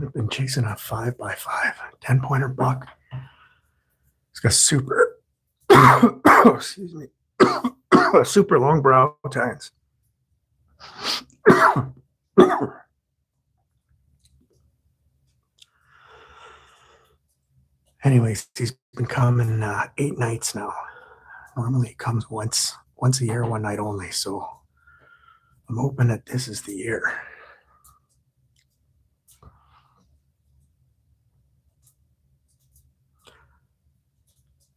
I've been chasing a 5x5, 10-pointer buck. It's got super, excuse me, super long brow tines. Anyways, he's been coming 8 nights now. Normally he comes once a year, one night only. So I'm hoping that this is the year.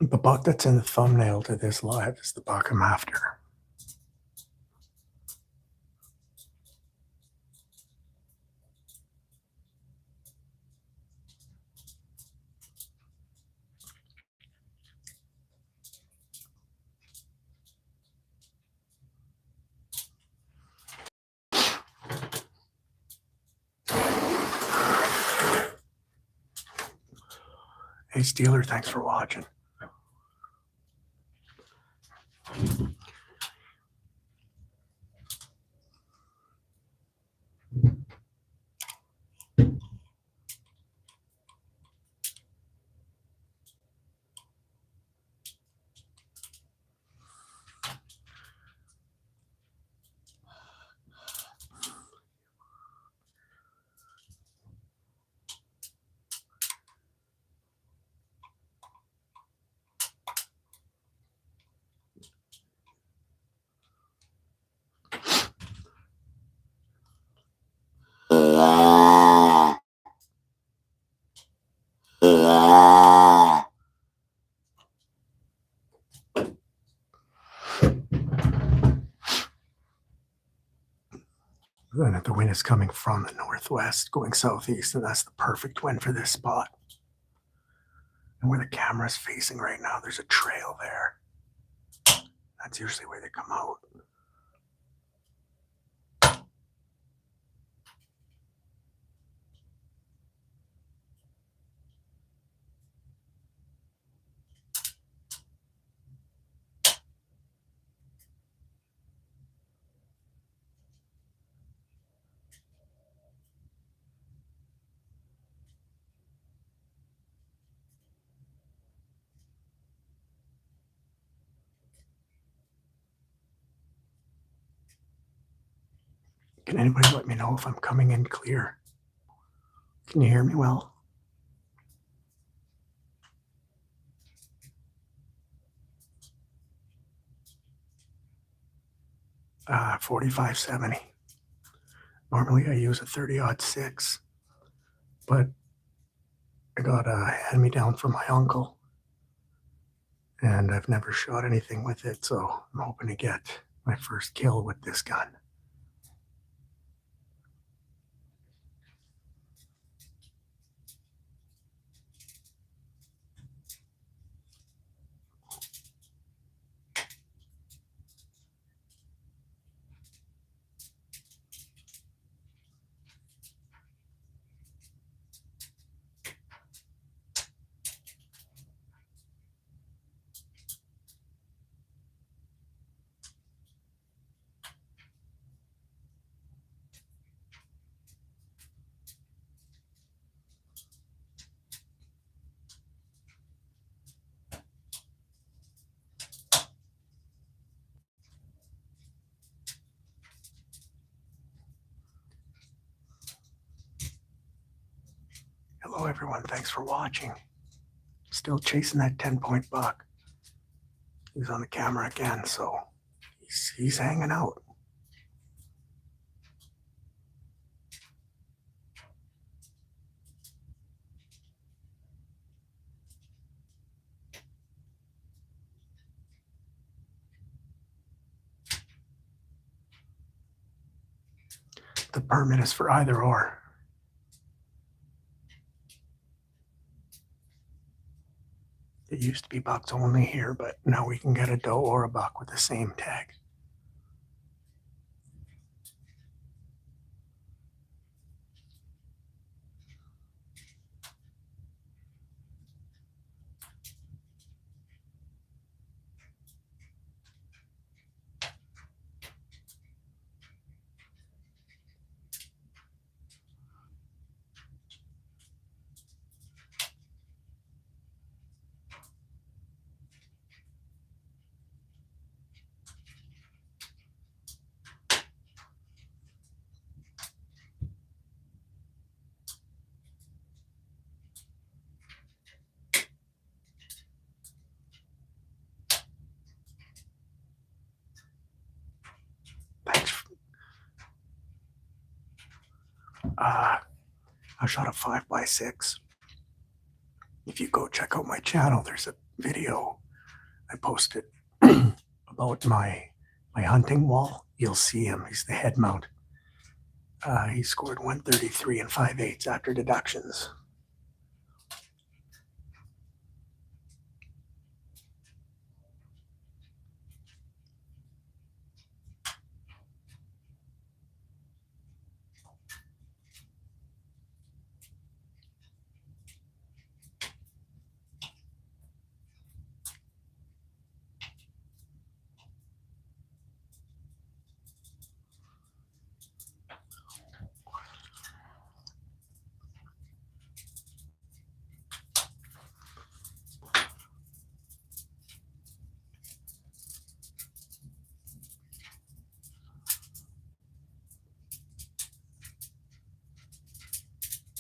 The buck that's in the thumbnail to this live is the buck I'm after. Hey, Steeler, thanks for watching. Then the wind is coming from the northwest, going southeast, and that's the perfect wind for this spot. And where the camera's facing right now, there's a trail there. That's usually where they come out. Can anybody let me know if I'm coming in clear? Can you hear me well? 4570. Normally I use a 30-06, but I got a hand-me-down from my uncle, and I've never shot anything with it, so I'm hoping to get my first kill with this gun. Hello, everyone. Thanks for watching. Still chasing that 10-point buck. He's on the camera again, so he's hanging out. The permit is for either or. It used to be bucks only here, but now we can get a doe or a buck with the same tag. Thanks. I shot a 5x6. If you go check out my channel, there's a video I posted about my hunting wall. You'll see him. He's the head mount. He scored 133 and 5/8 after deductions.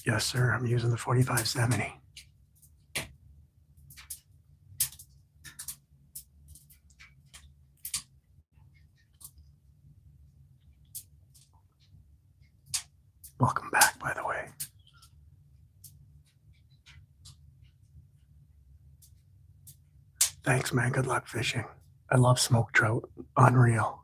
Yes, sir. I'm using the 4570. Welcome back, by the way. Thanks, man. Good luck fishing. I love smoked trout. Unreal.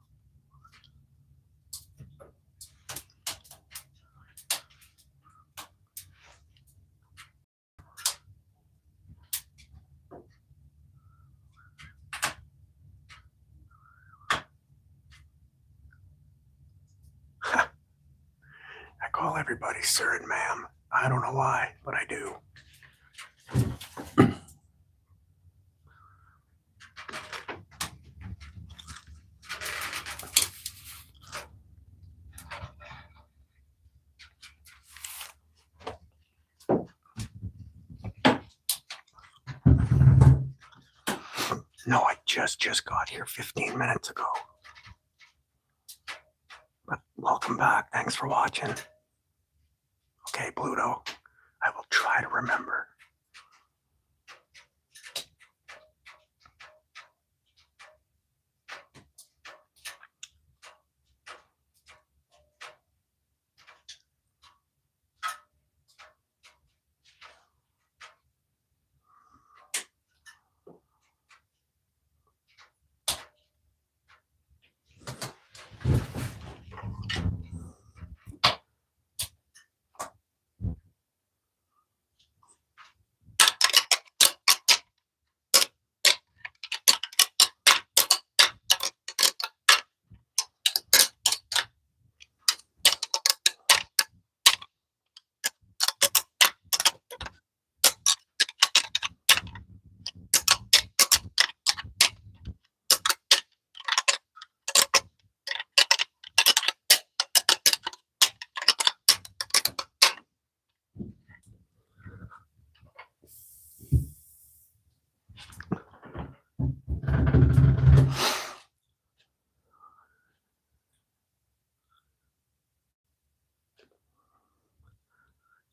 I call everybody sir and ma'am. I don't know why, but I do. No, I just got here 15 minutes ago. But welcome back. Thanks for watching. Okay, Pluto, I will try to remember.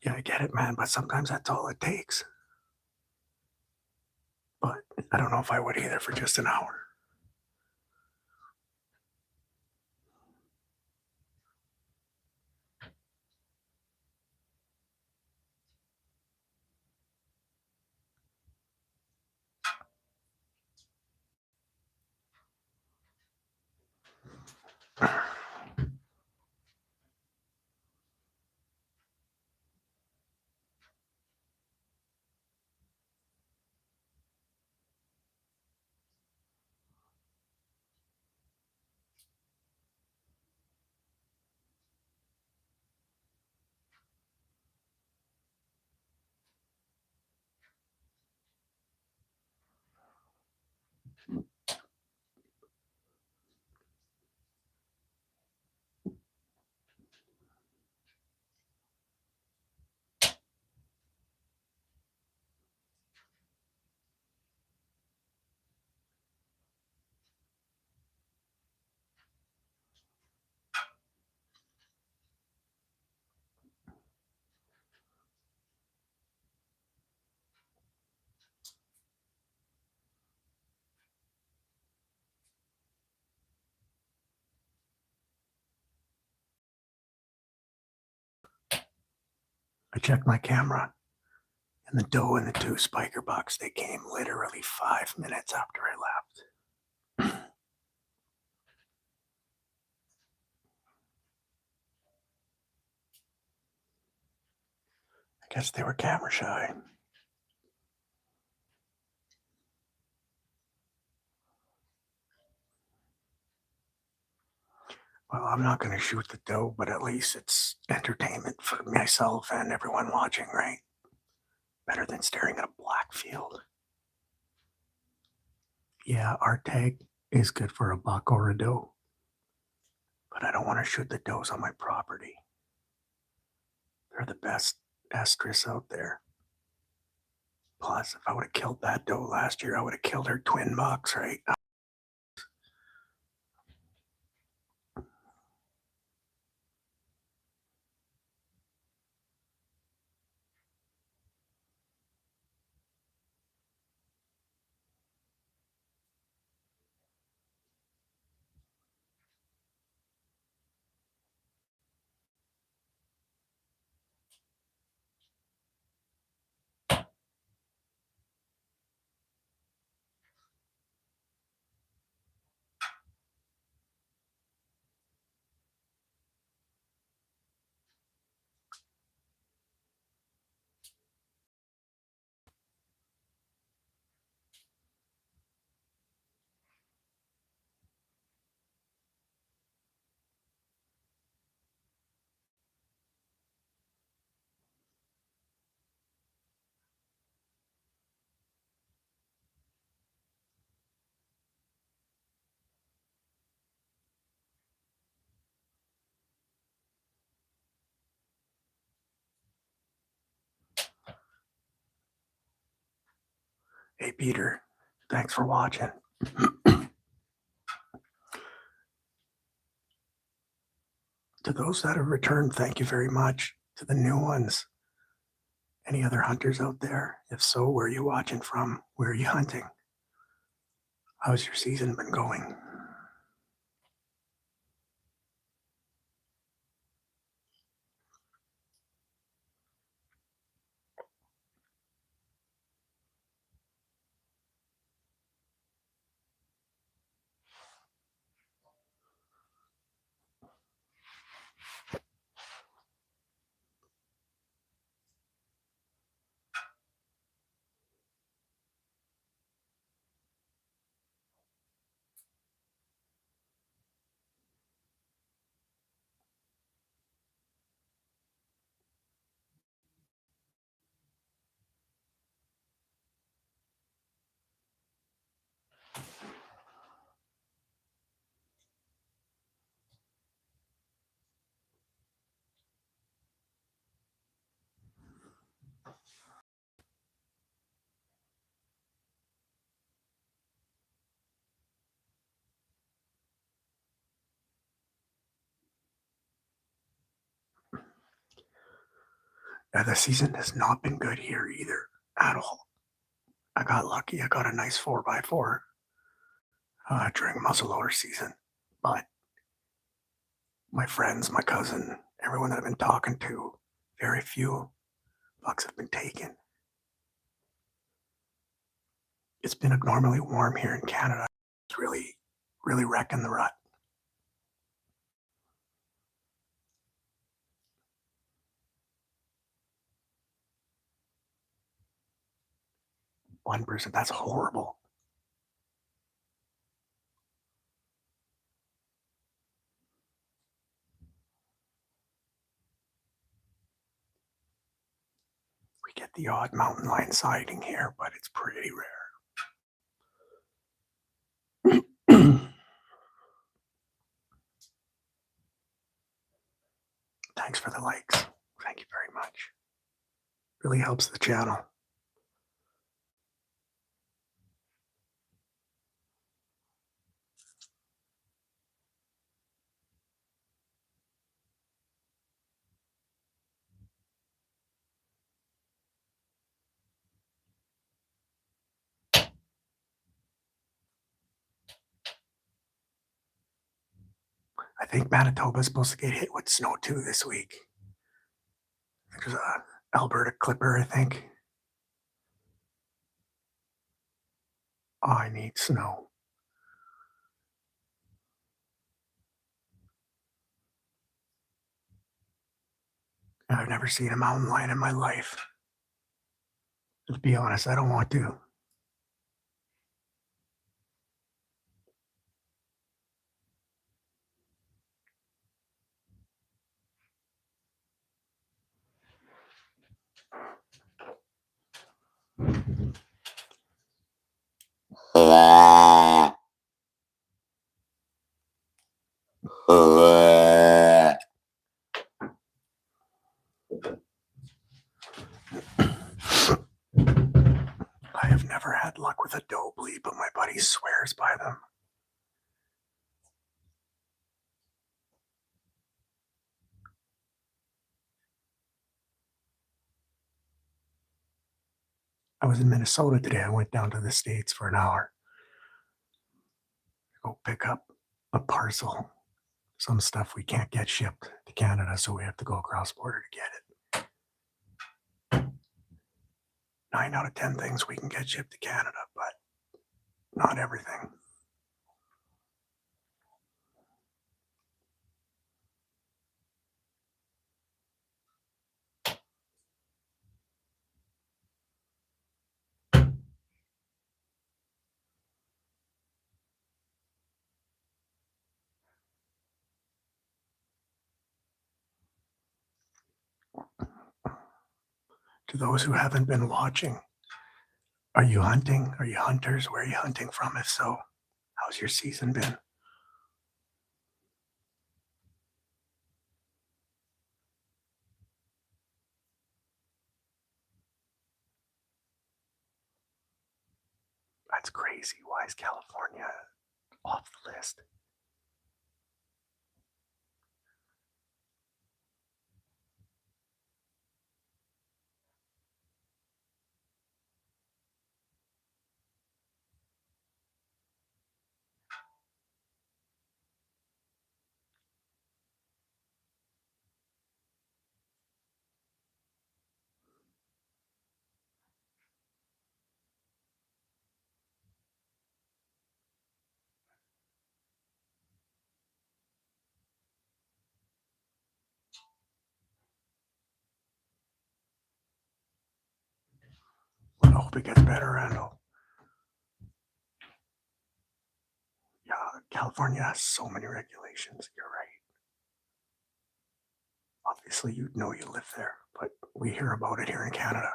Yeah, I get it, man, but sometimes that's all it takes. But I don't know if I would either for just an hour. I checked my camera, and the doe and the two spiker bucks, they came literally 5 minutes after I left. I guess they were camera shy. Well, I'm not going to shoot the doe, but at least it's entertainment for myself and everyone watching, right? Better than staring at a black field. Yeah, our tag is good for a buck or a doe, but I don't want to shoot the does on my property. They're the best estrus out there. Plus, if I would have killed that doe last year, I would have killed her twin bucks, right? Hey, Peter, thanks for watching. To those that have returned, thank you very much. To the new ones, any other hunters out there? If so, where are you watching from? Where are you hunting? How's your season been going? Yeah, the season has not been good here either at all. I got lucky. I got a nice 4x4 during muzzleloader season, but my friends, my cousin, everyone that I've been talking to, very few bucks have been taken. It's been abnormally warm here in Canada. It's really wrecking the rut. 1%, that's horrible. We get the odd mountain lion sighting here, but it's pretty rare. Thanks for the likes. Thank you very much. Really helps the channel. I think Manitoba's supposed to get hit with snow too this week. There's a Alberta Clipper, I think. Oh, I need snow. I've never seen a mountain lion in my life. To be honest, I don't want to. I have never had luck with a doe bleed, but my buddy swears by them. I was in Minnesota today. I went down to the States for an hour to go pick up a parcel, some stuff we can't get shipped to Canada, so we have to go across border to get it. 9 out of 10 things we can get shipped to Canada, but not everything. To those who haven't been watching, are you hunting? Are you hunters? Where are you hunting from? If so, how's your season been? That's crazy. Why is California off the list? Well, I hope it gets better, Randall. Yeah, California has so many regulations. You're right. Obviously, you know you live there, but we hear about it here in Canada.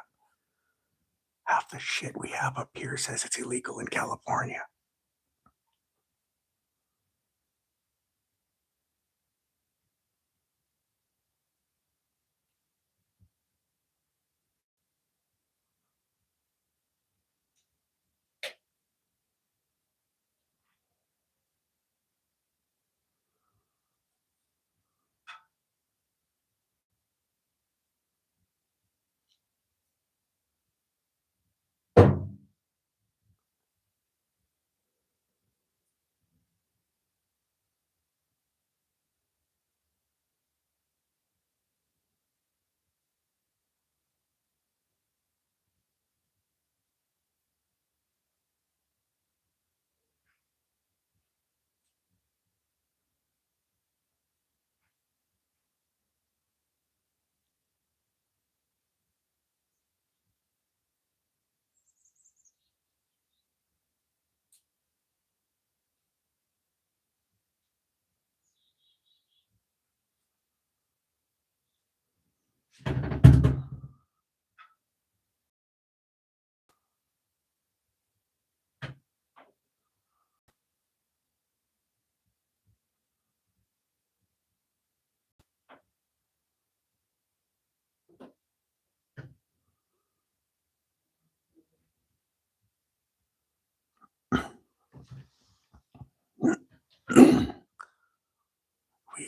Half the shit we have up here says it's illegal in California.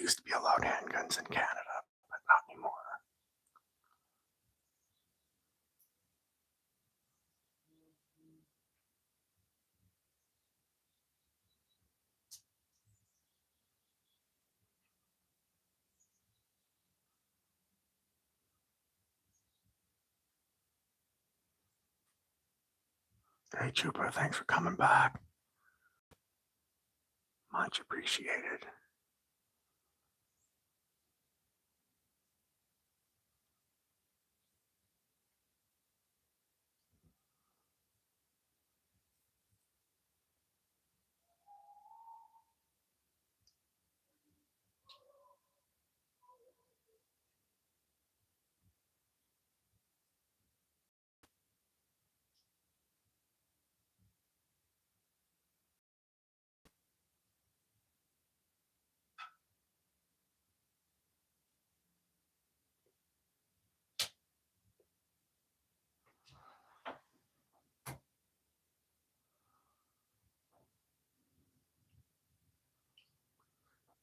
used to be allowed handguns in Canada, but not anymore. Hey, Trooper, thanks for coming back. Much appreciated.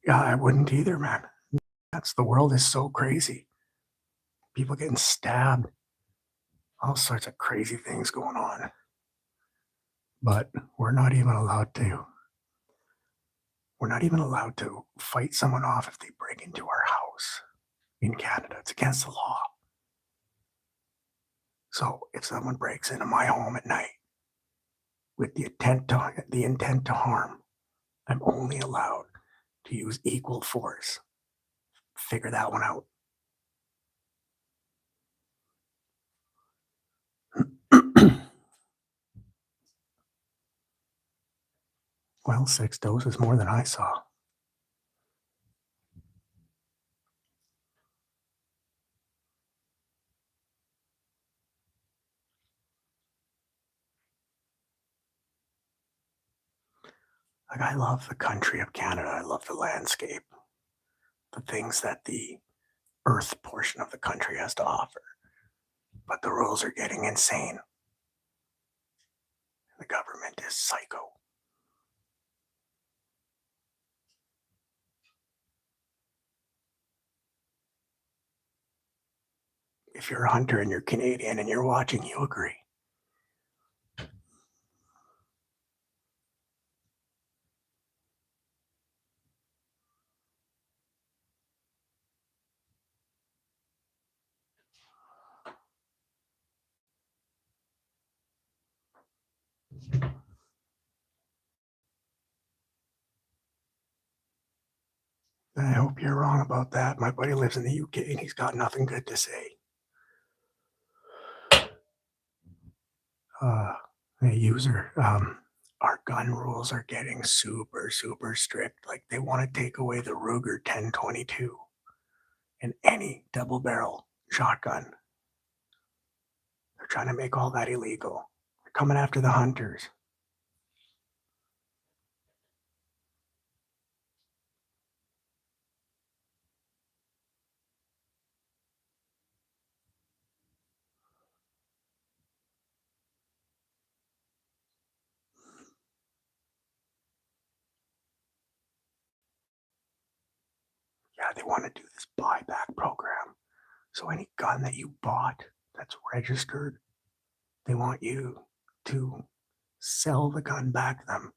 Yeah, I wouldn't either, man. The world is so crazy. People getting stabbed, all sorts of crazy things going on. But we're not even allowed to fight someone off if they break into our house in Canada. It's against the law. So if someone breaks into my home at night with the intent to harm, I'm only allowed to use equal force. Figure that one out. Well, 6 doses more than I saw. Like, I love the country of Canada. I love the landscape, the things that the earth portion of the country has to offer. But the rules are getting insane. The government is psycho. If you're a hunter and you're Canadian and you're watching, you agree. I hope you're wrong about that. My buddy lives in the UK and he's got nothing good to say. Uh, hey, user, our gun rules are getting super, super strict. Like, they want to take away the Ruger 1022 and any double barrel shotgun. They're trying to make all that illegal. They're coming after the hunters. Yeah, they want to do this buyback program. So any gun that you bought that's registered, they want you to sell the gun back to them.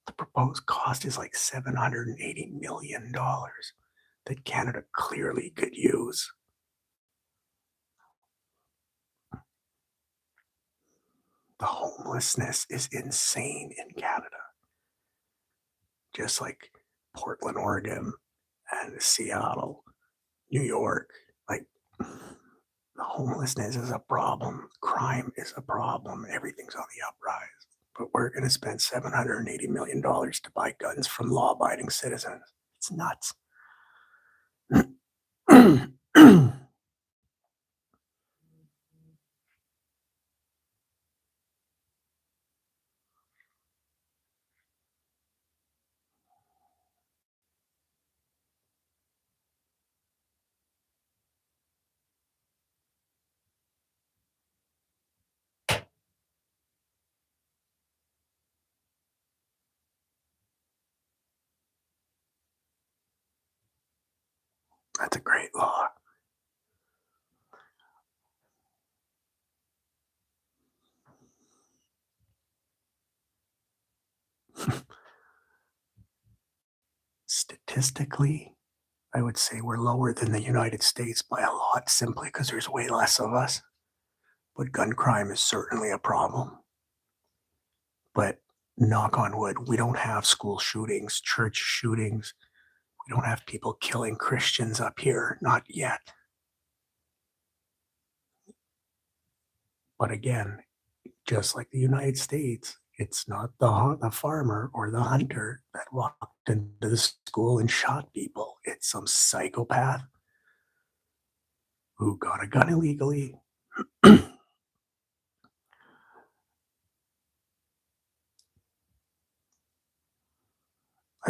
The proposed cost is like $780 million that Canada clearly could use. The homelessness is insane in Canada, just like Portland, Oregon, and Seattle, New York. Like, the homelessness is a problem, crime is a problem, everything's on the uprise. But we're going to spend $780 million to buy guns from law abiding citizens. It's nuts. That's a great law. Statistically, I would say we're lower than the United States by a lot simply because there's way less of us. But gun crime is certainly a problem. But knock on wood, we don't have school shootings, church shootings. We don't have people killing Christians up here, not yet. But again, just like the United States, it's not the farmer or the hunter that walked into the school and shot people. It's some psychopath who got a gun illegally. Hey,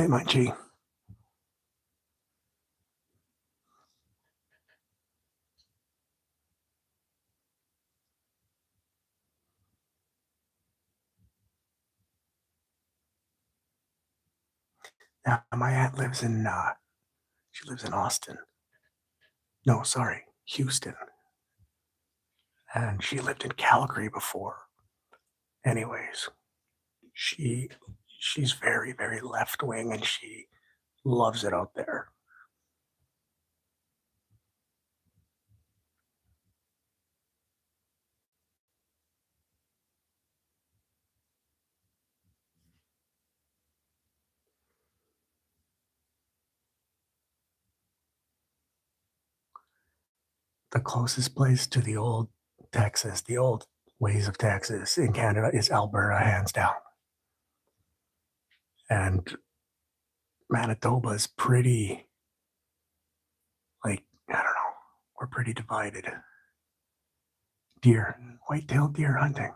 my G. Now, my aunt lives in, she lives in Austin. No, sorry, Houston. And she lived in Calgary before. Anyways, she she's very, very left wing and she loves it out there. The closest place to the old Texas, the old ways of Texas in Canada is Alberta, hands down. And Manitoba is pretty, like, I don't know, we're pretty divided. Deer, whitetail deer hunting.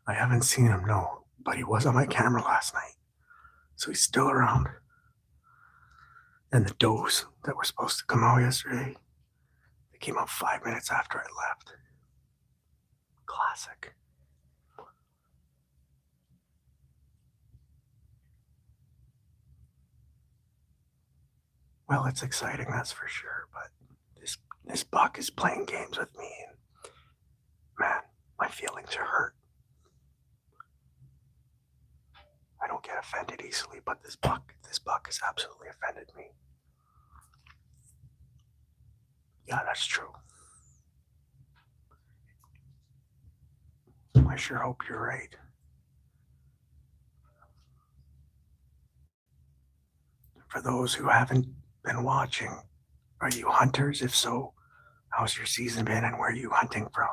I haven't seen him, no, but he was on my camera last night. So he's still around. And the does that were supposed to come out yesterday, they came out 5 minutes after I left. Classic. Well, it's exciting, that's for sure, but this buck is playing games with me, and man, my feelings are hurt. I don't get offended easily, but this buck has absolutely offended me. Yeah, that's true. I sure hope you're right. For those who haven't been watching, are you hunters? If so, how's your season been and where are you hunting from?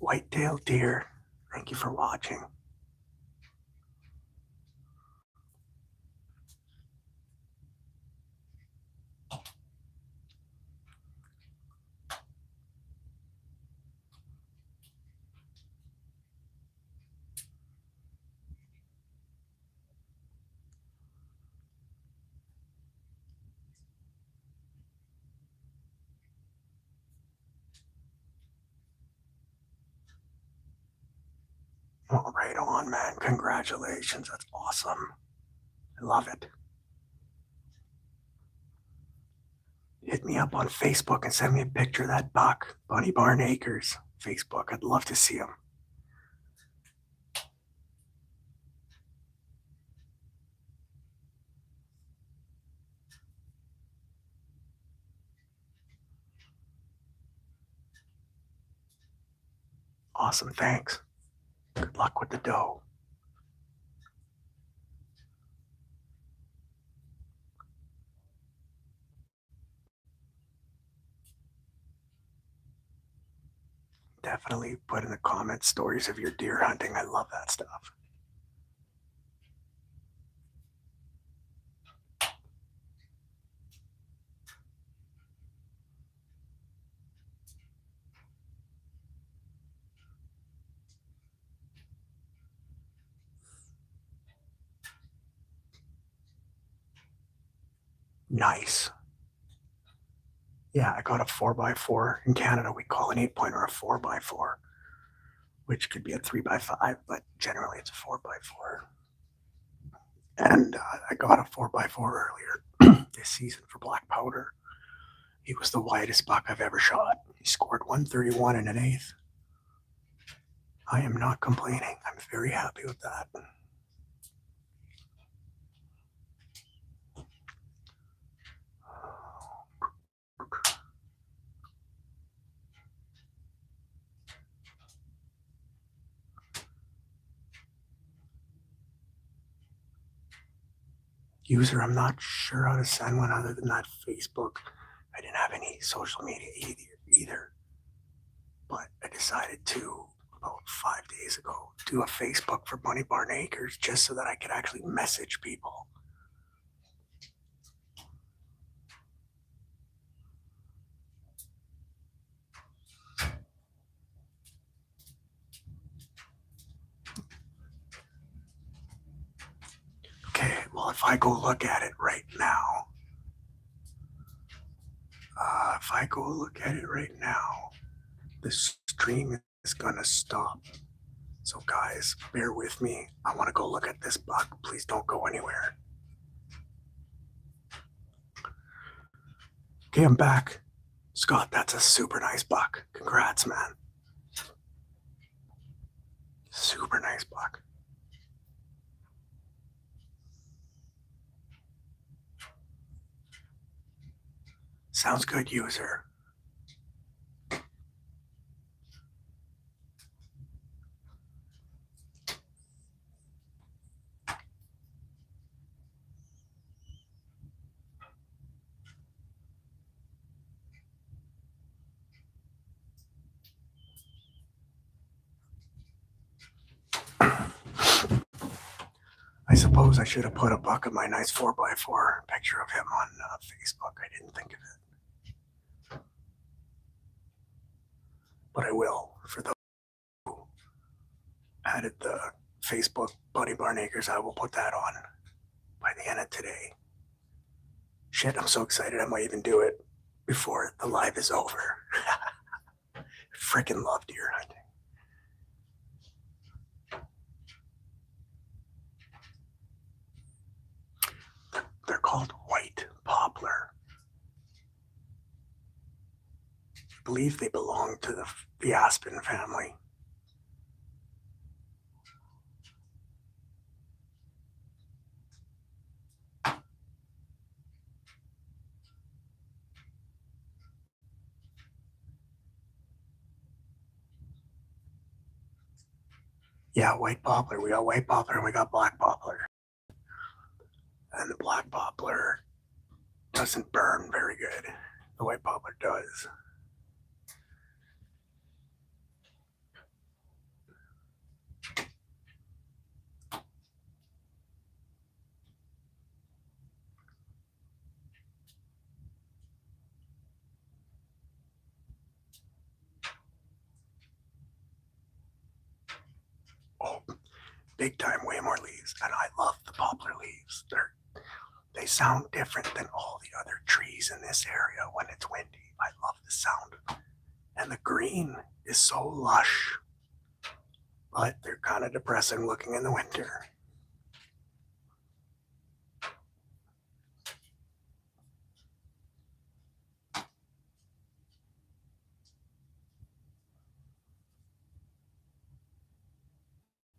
whitetail deer. Thank you for watching. Oh, right on, man. Congratulations. That's awesome. I love it. Hit me up on Facebook and send me a picture of that buck. Bunny Barn Acres Facebook. I'd love to see him. Awesome. Thanks. Good luck with the doe. Definitely put in the comments stories of your deer hunting. I love that stuff. Nice. Yeah, I got a 4x4. In Canada, we call an 8-pointer a 4x4, which could be a 3x5, but generally it's a 4x4. And I got a 4x4 earlier this season for black powder. He was the widest buck I've ever shot. He scored 131 and an eighth. I am not complaining. I'm very happy with that. User, I'm not sure how to send one other than that Facebook. I didn't have any social media either. But I decided to, about 5 days ago, do a Facebook for Bunny Barn Acres just so that I could actually message people. Okay, well, if I go look at it right now, the stream is gonna stop. So guys, bear with me. I want to go look at this buck. Please don't go anywhere. Okay, I'm back. Scott, that's a super nice buck. Congrats, man. Super nice buck. Sounds good, user. I suppose I should have put a buck of my nice 4x4 picture of him on Facebook. I didn't think of it. But I will. For those who added the Facebook Bunny Barn Acres, I will put that on by the end of today. Shit, I'm so excited I might even do it before the live is over. Freaking love deer hunting. They're called white poplar. I believe they belong to the aspen family. Yeah, white poplar. We got white poplar and we got black poplar. And the black poplar doesn't burn very good. The white poplar does. big time, way more leaves. And I love the poplar leaves. They sound different than all the other trees in this area when it's windy. I love the sound of them. And the green is so lush, but they're kind of depressing looking in the winter.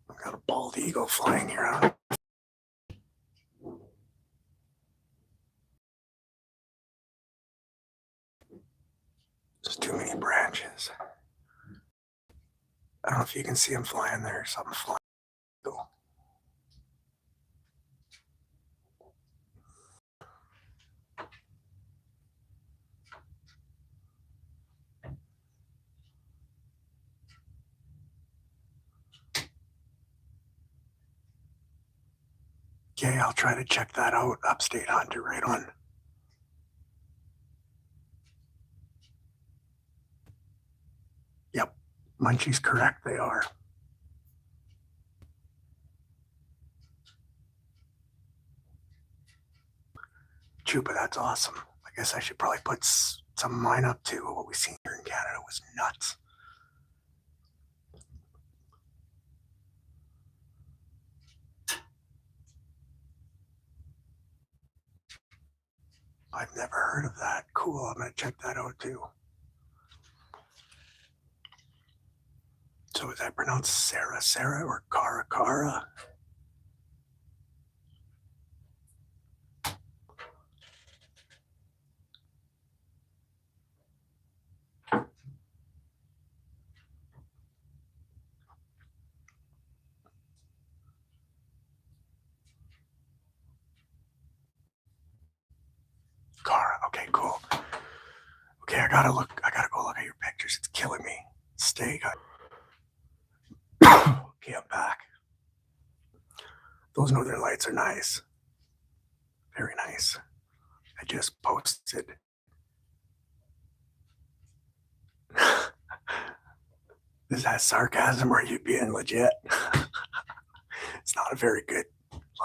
I've got a bald eagle flying here. I don't know. There's too many branches. I don't know if you can see him flying there. Something flying. Cool. Okay, I'll try to check that out. Upstate Hunter, right on. Yep, Munchie's correct. They are. Chupa, that's awesome. I guess I should probably put some of mine up too. What we seen here in Canada was nuts. I've never heard of that. Cool, I'm gonna check that out too. So is that pronounced Sarah or Cara? Cara, okay, cool. Okay, I gotta go look at your pictures. It's killing me. Steak. Okay, I'm back. Those northern lights are nice. Very nice. I just posted. Is that sarcasm or are you being legit? It's not a very good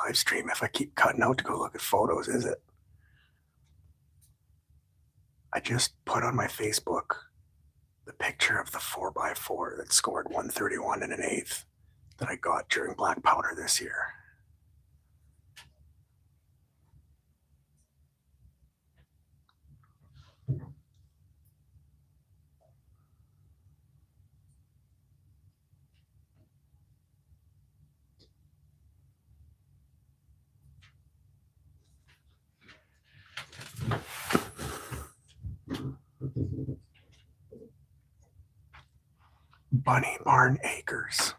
live stream if I keep cutting out to go look at photos, is it? I just put on my Facebook the picture of the 4x4 that scored 131 and an eighth that I got during Black Powder this year. Bunny Barn Acres.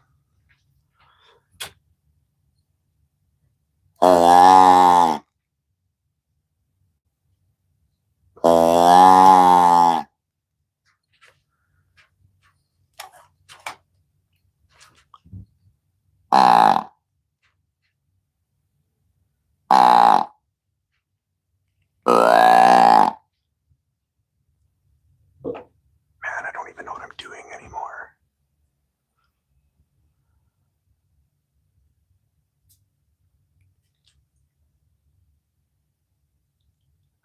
Man, I don't even know what I'm doing anymore.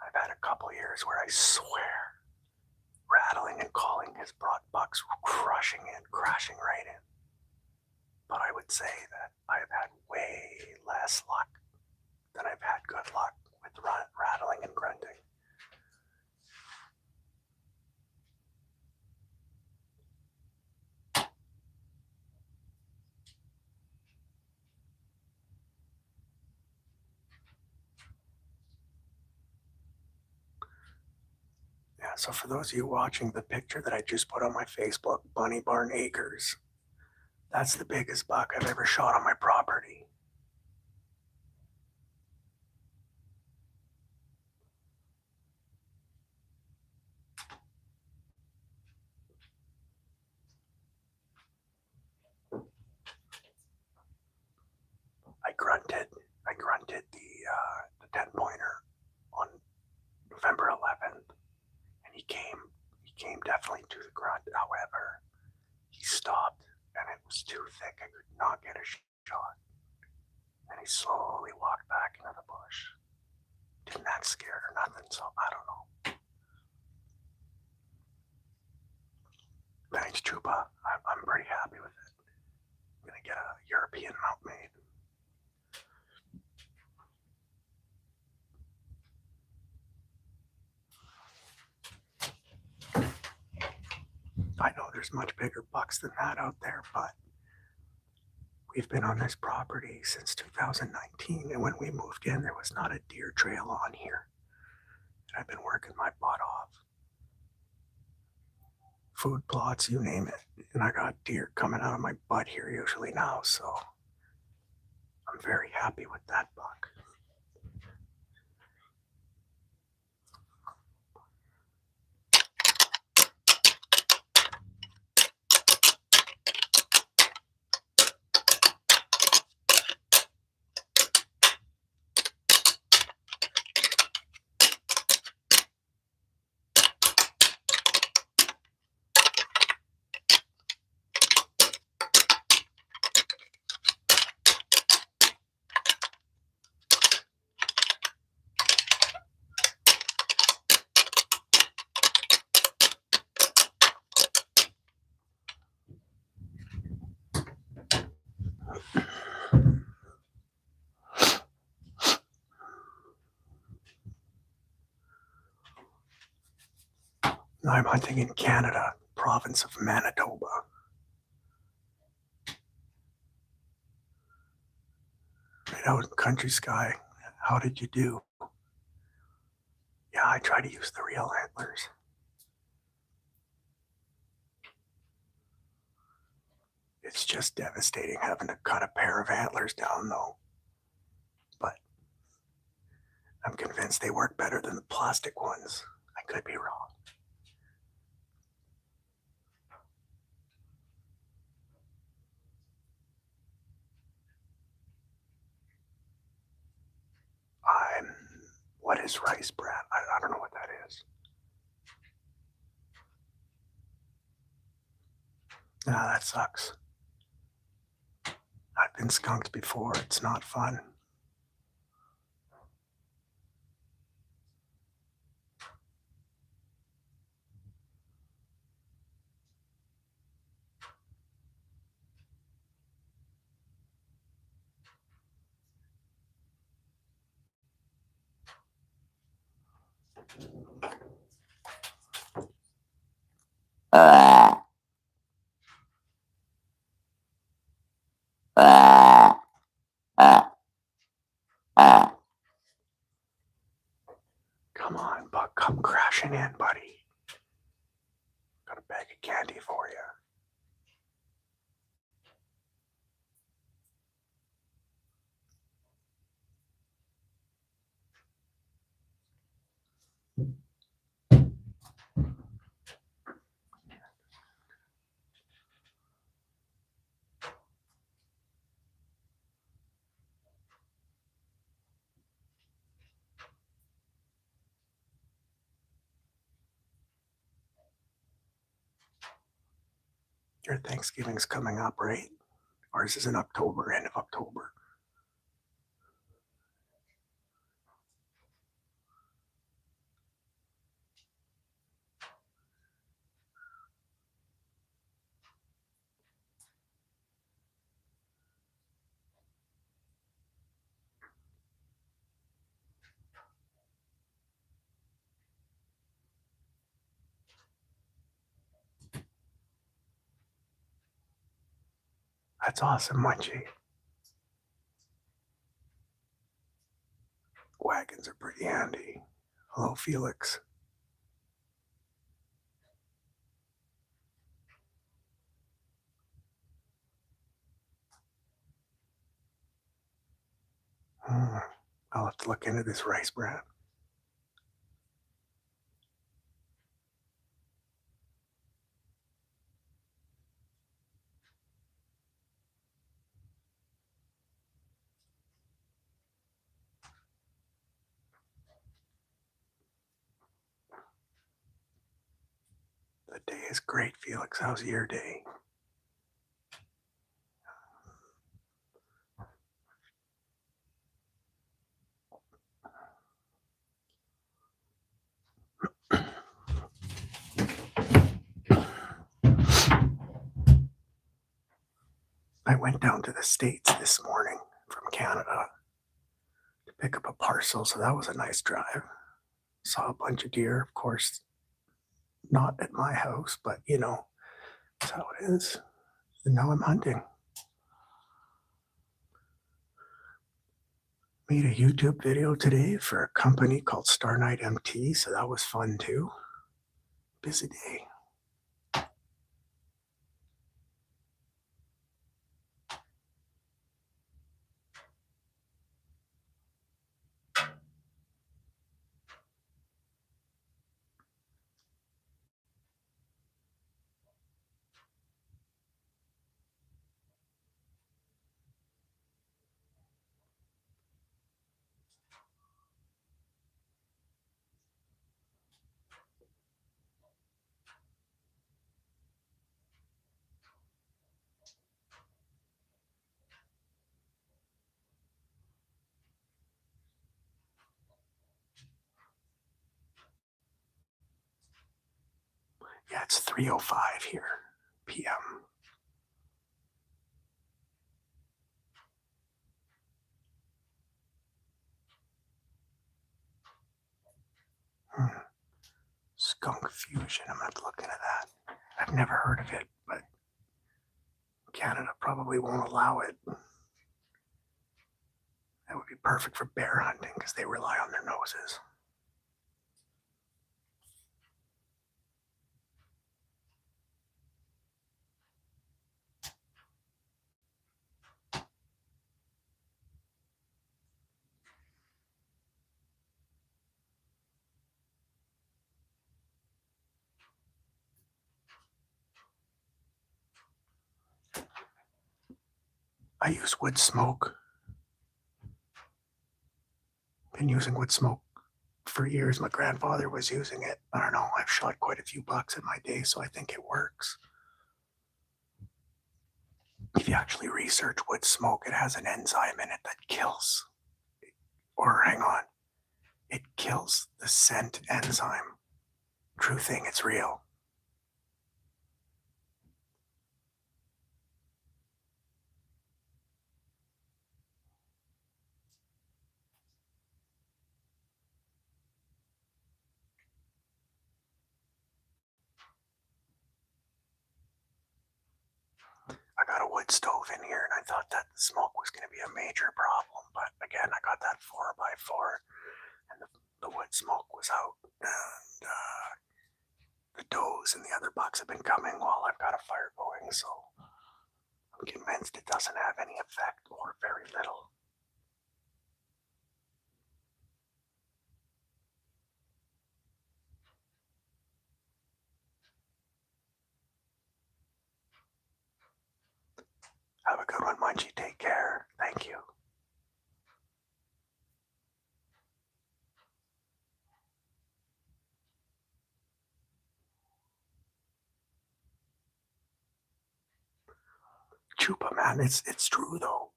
I've had a couple years where I swear rattling and calling has brought bucks crashing right in. But I would say that I've had way less luck than I've had good luck with rattling and grunting. Yeah, so for those of you watching the picture that I just put on my Facebook, Bunny Barn Acres, that's the biggest buck I've ever shot on my property. I grunted the 10-pointer on November 11th, and he came definitely to the grunt. However, he stopped, and it was too thick. I could not get a shot. And he slowly walked back into the bush. Didn't act scared or nothing, so I don't know. Thanks, Chupa. I'm pretty happy with it. I'm gonna get a European mount made. I know there's much bigger bucks than that out there, but we've been on this property since 2019, and when we moved in, there was not a deer trail on here. And I've been working my butt off. Food plots, you name it. And I got deer coming out of my butt here usually now, so I'm very happy with that buck. I'm hunting in Canada, province of Manitoba. Right out in Country Sky. How did you do? Yeah, I try to use the real antlers. It's just devastating having to cut a pair of antlers down, though. But I'm convinced they work better than the plastic ones. I could be wrong. What is rice bran? I don't know what that is. Ah, that sucks. I've been skunked before. It's not fun. Come on, Buck. Come crashing in, buddy. Got a bag of candy for you. Your Thanksgiving's coming up, right? Ours is in October, end of October. That's awesome, Munchie. Wagons are pretty handy. Hello, Felix. I'll have to look into this rice bran. The day is great, Felix. How's your day? I went down to the States this morning from Canada to pick up a parcel, so that was a nice drive. Saw a bunch of deer, of course, not at my house, but that's how it is. And now I'm hunting. Made a YouTube video today for a company called Star Night MT, so that was fun too. Busy day. Yeah, it's 3:05 here, p.m. Skunk Fusion. I'm not looking at that. I've never heard of it, but Canada probably won't allow it. That would be perfect for bear hunting because they rely on their noses. I use wood smoke. Been using wood smoke for years. My grandfather was using it. I don't know. I've shot quite a few bucks in my day, so I think it works. If you actually research wood smoke, it has an enzyme in it that kills, or hang on, it kills the scent enzyme. True thing, it's real. I got a wood stove in here and I thought that the smoke was going to be a major problem. But again, I got that 4x4 and the wood smoke was out. And the does and the other bucks have been coming while I've got a fire going. So I'm convinced it doesn't have any effect or very little. Have a good one, Munchie. Take care. Thank you. Chupa, man, it's true though.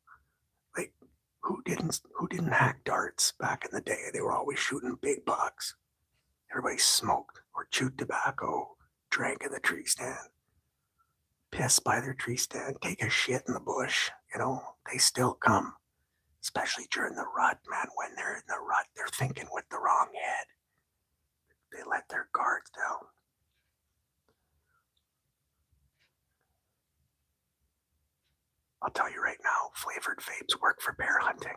Like who didn't hack darts back in the day? They were always shooting big bucks. Everybody smoked or chewed tobacco, drank in the tree stand, pissed by their tree stand, take a shit in the bush. They still come, especially during the rut, man. When they're in the rut, they're thinking with the wrong head. They let their guards down. I'll tell you right now, flavored vapes work for bear hunting.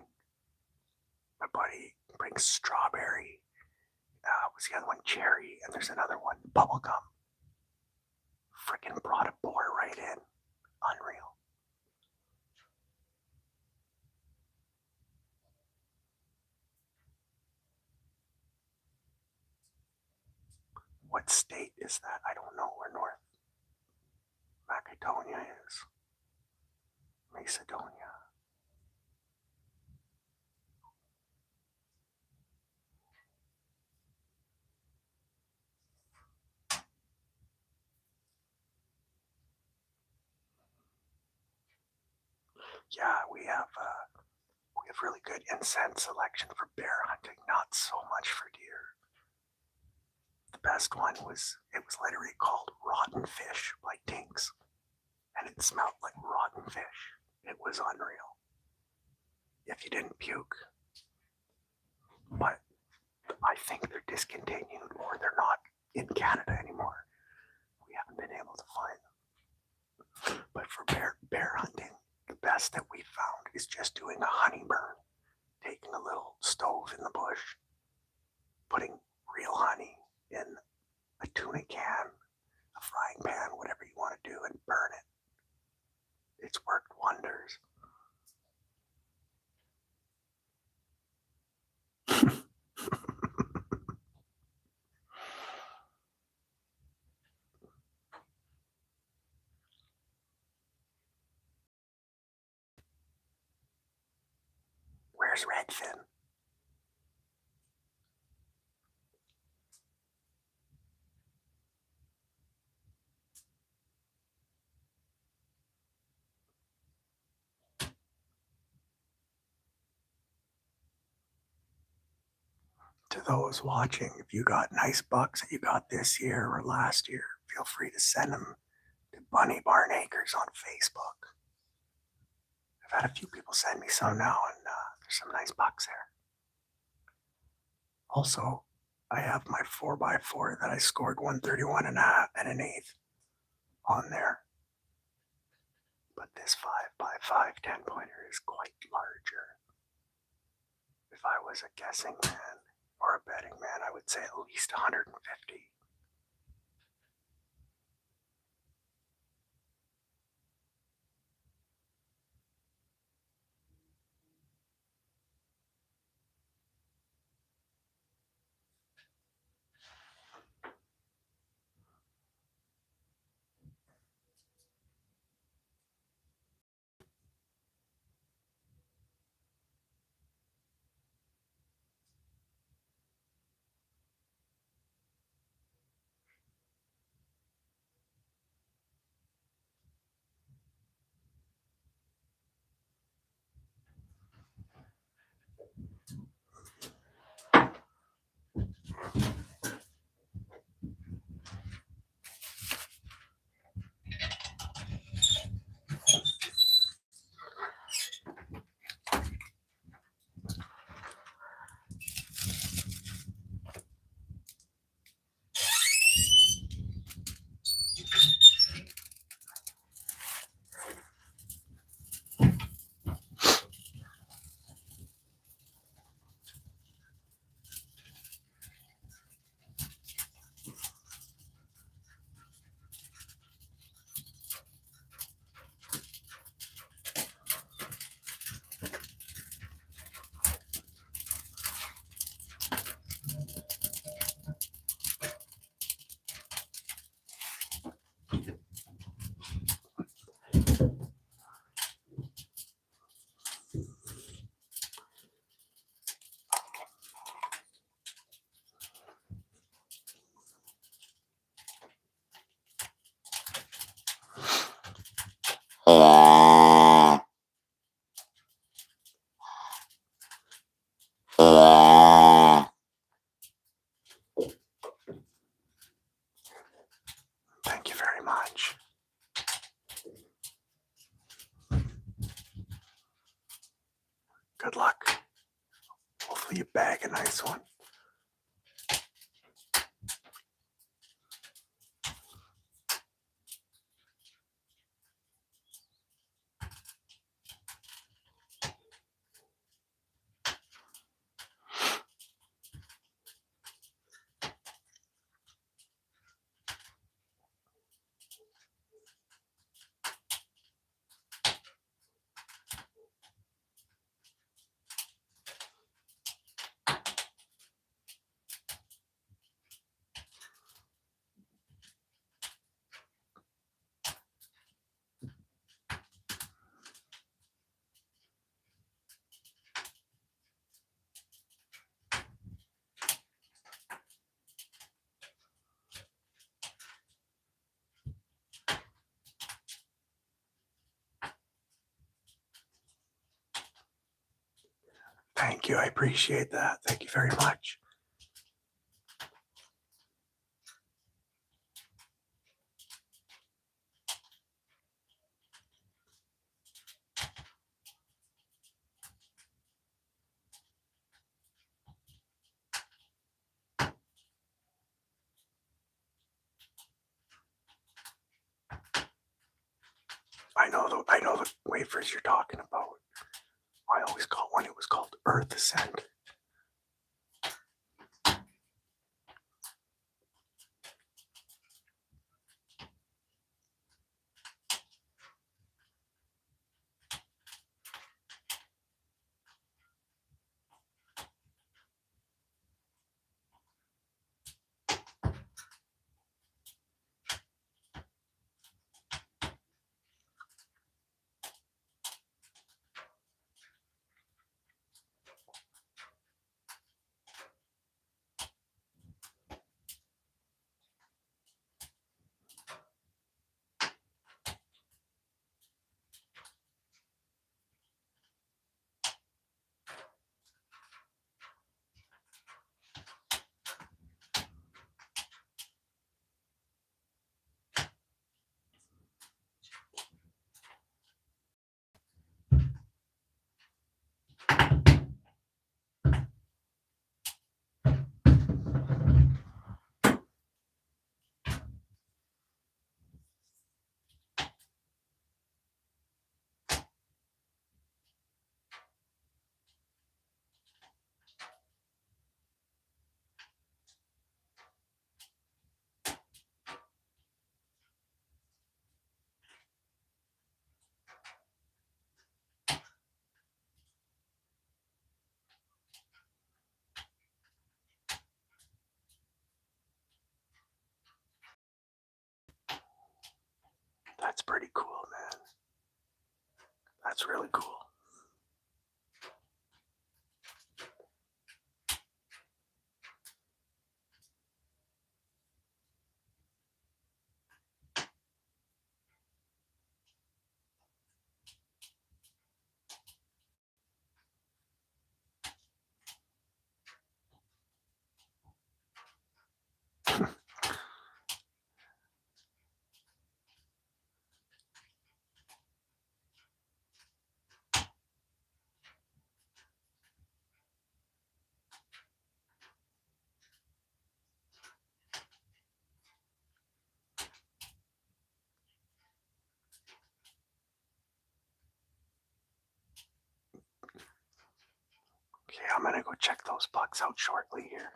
My buddy brings strawberry. What's the other one? Cherry, and there's another one, bubblegum. Freaking brought a boar right in. Unreal. What state is that? I don't know where North Macedonia is. Macedonia. Yeah, we have really good incense selection for bear hunting, not so much for deer. The best one was literally called Rotten Fish by Tinks, and it smelled like rotten fish. It was unreal. If you didn't puke. But I think they're discontinued or they're not in Canada anymore. We haven't been able to find them. But for bear hunting, the best that we found is just doing a honey burn, taking a little stove in the bush, putting real honey in a tuna can, a frying pan, whatever you want to do, and burn it. It's worked wonders. Where's Redfin? To those watching, if you got nice bucks that you got this year or last year, feel free to send them to Bunny Barn Acres on Facebook. I've had a few people send me some now, and there's some nice bucks there. Also, I have my 4x4 that I scored 131 and an eighth on there. But this 5x5 10-pointer is quite larger. If I was a guessing man or a betting man, I would say at least 150. Thank you very much. Good luck. Hopefully you bag a nice one. Thank you. I appreciate that. Thank you very much. I know the wafers you're talking about. I always got one. It was called Earth Ascent. That's pretty cool, man. That's really cool. Okay, I'm gonna go check those bucks out shortly here.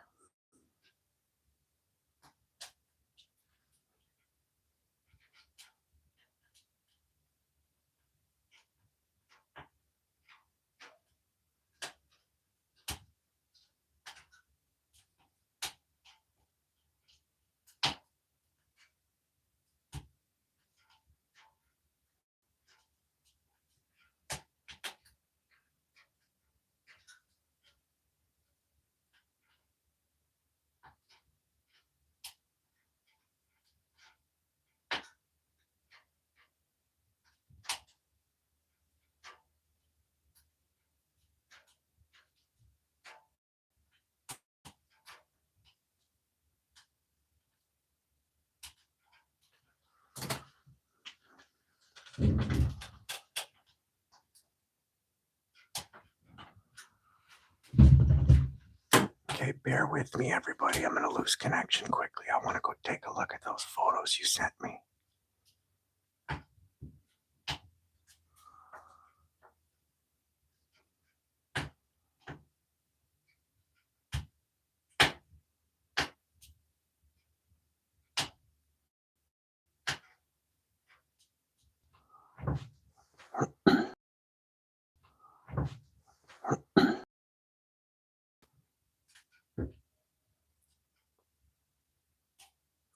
Okay, bear with me, everybody. I'm gonna lose connection quickly. I want to go take a look at those photos you sent me.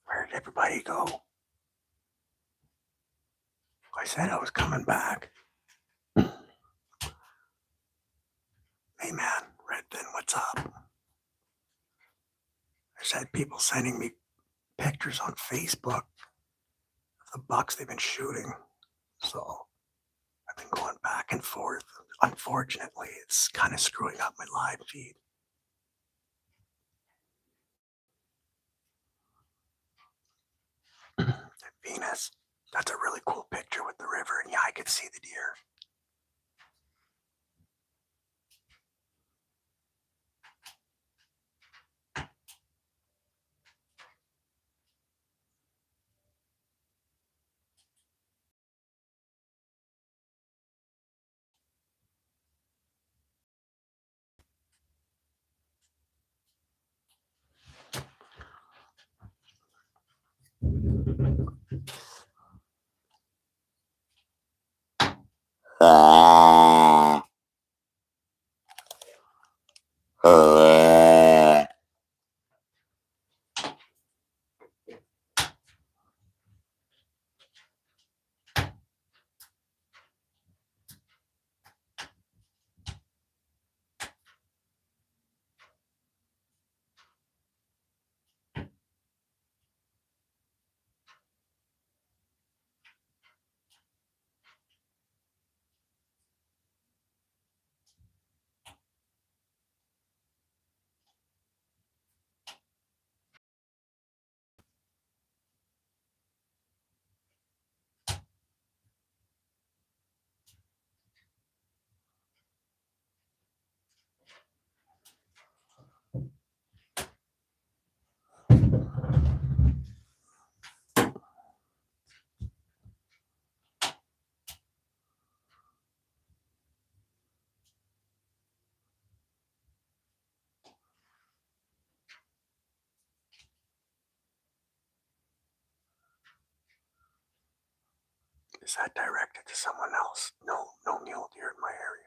Where did everybody go? I said I was coming back. Hey man, Redfin, what's up? There's had people sending me pictures on Facebook of the bucks they've been shooting. So I've been going back and forth. Unfortunately, it's kind of screwing up my live feed. Venus, that's a really cool picture with the river, and yeah, I could see the deer. Is that directed to someone else? No, no mule deer in my area.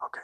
Okay.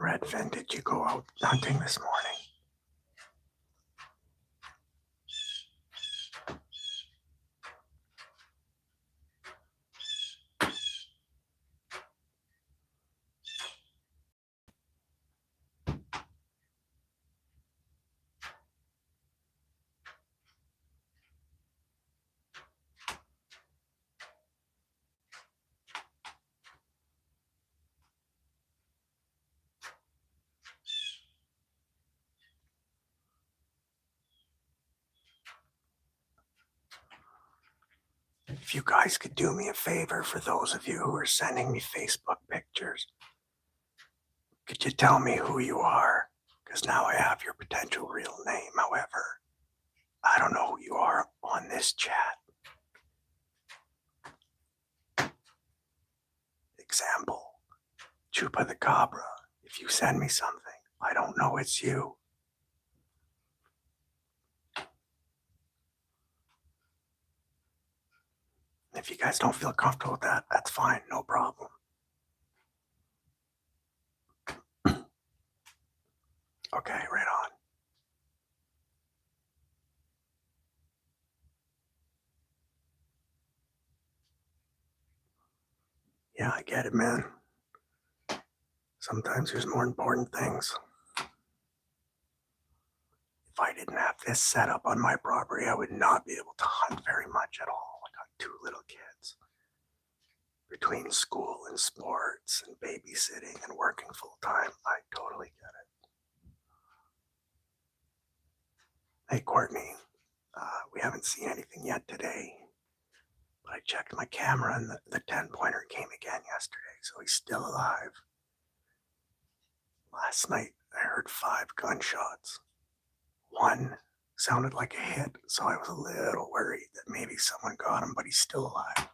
Redfin, did you go out hunting this morning? If you guys could do me a favor, for those of you who are sending me Facebook pictures, could you tell me who you are? Because now I have your potential real name. However, I don't know who you are on this chat. Example, Chupa the Cabra. If you send me something, I don't know it's you. If you guys don't feel comfortable with that, that's fine, no problem. Okay, right on. Yeah, I get it, man. Sometimes there's more important things. If I didn't have this set up on my property, I would not be able to hunt very much at all. I got two little kids. Between school and sports and babysitting and working full time, I totally get it. Hey, Courtney, we haven't seen anything yet today, but I checked my camera and the 10-pointer came again yesterday, so he's still alive. Last night, I heard 5 gunshots. One sounded like a hit, so I was a little worried that maybe someone got him, but he's still alive.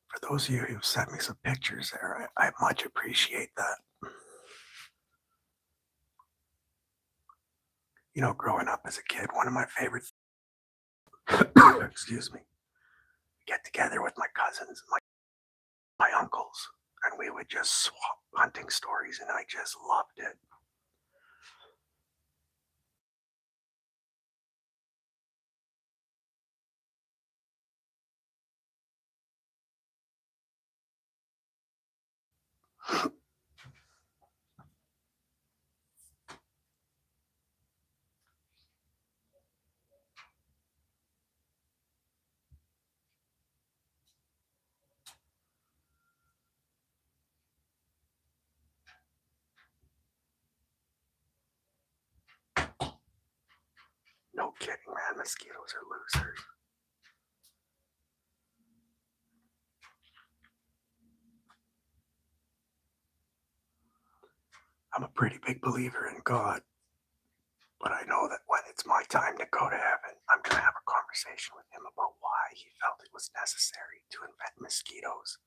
For those of you who sent me some pictures there, I much appreciate that. You know, growing up as a kid, one of my favorite, excuse me, get together with my cousins, my uncles, and we would just swap hunting stories, and I just loved it. No kidding, man. Mosquitoes are losers. I'm a pretty big believer in God, but I know that when it's my time to go to heaven, I'm going to have a conversation with him about why he felt it was necessary to invent mosquitoes.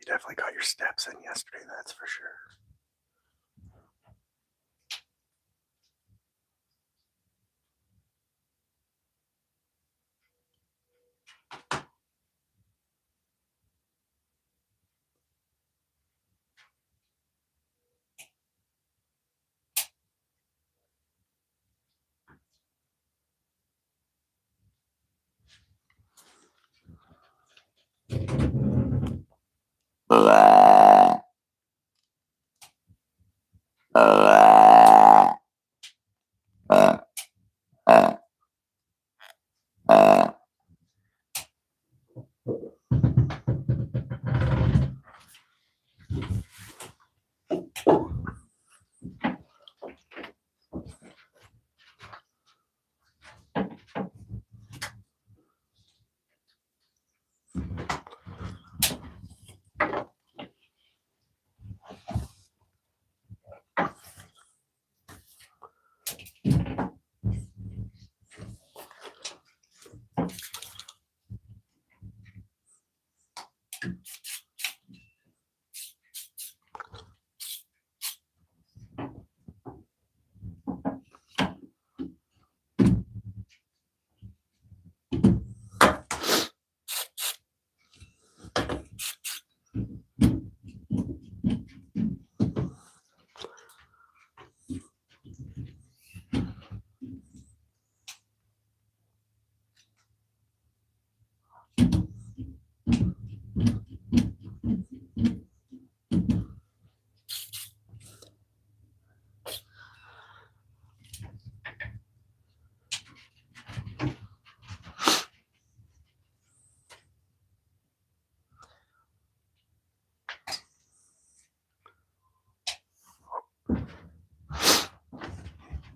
You definitely got your steps in yesterday, that's for sure.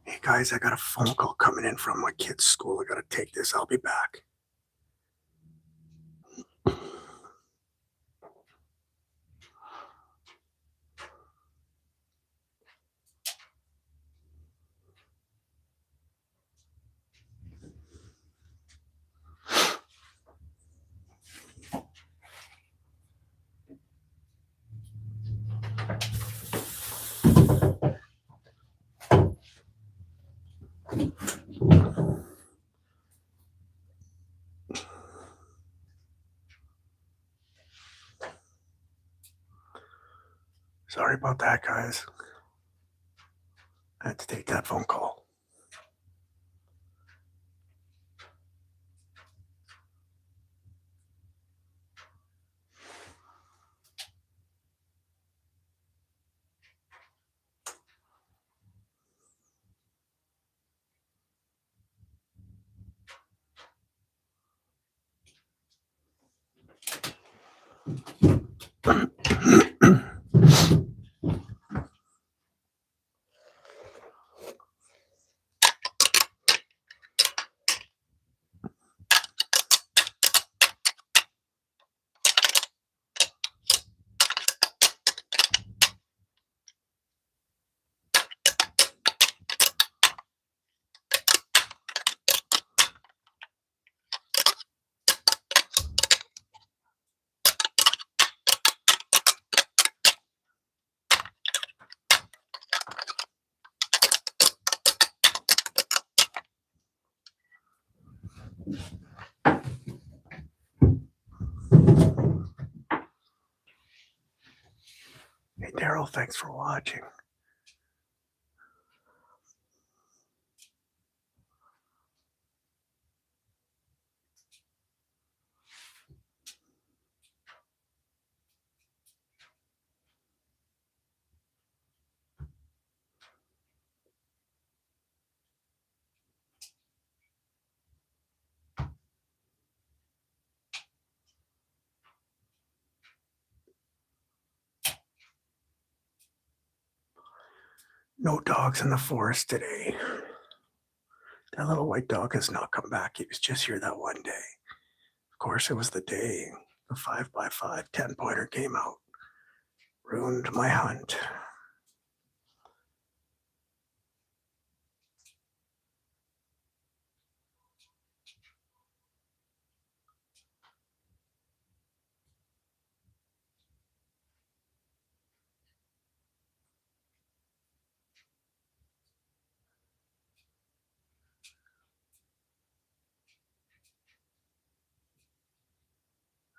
Hey guys, I got a phone call coming in from my kid's school. I gotta take this. I'll be back. Sorry about that, guys. I had to take that phone call. Hey, Daryl, thanks for watching. No dogs in the forest today. That little white dog has not come back. He was just here that one day. Of course, it was the day the 5x5 10-pointer came out. Ruined my hunt.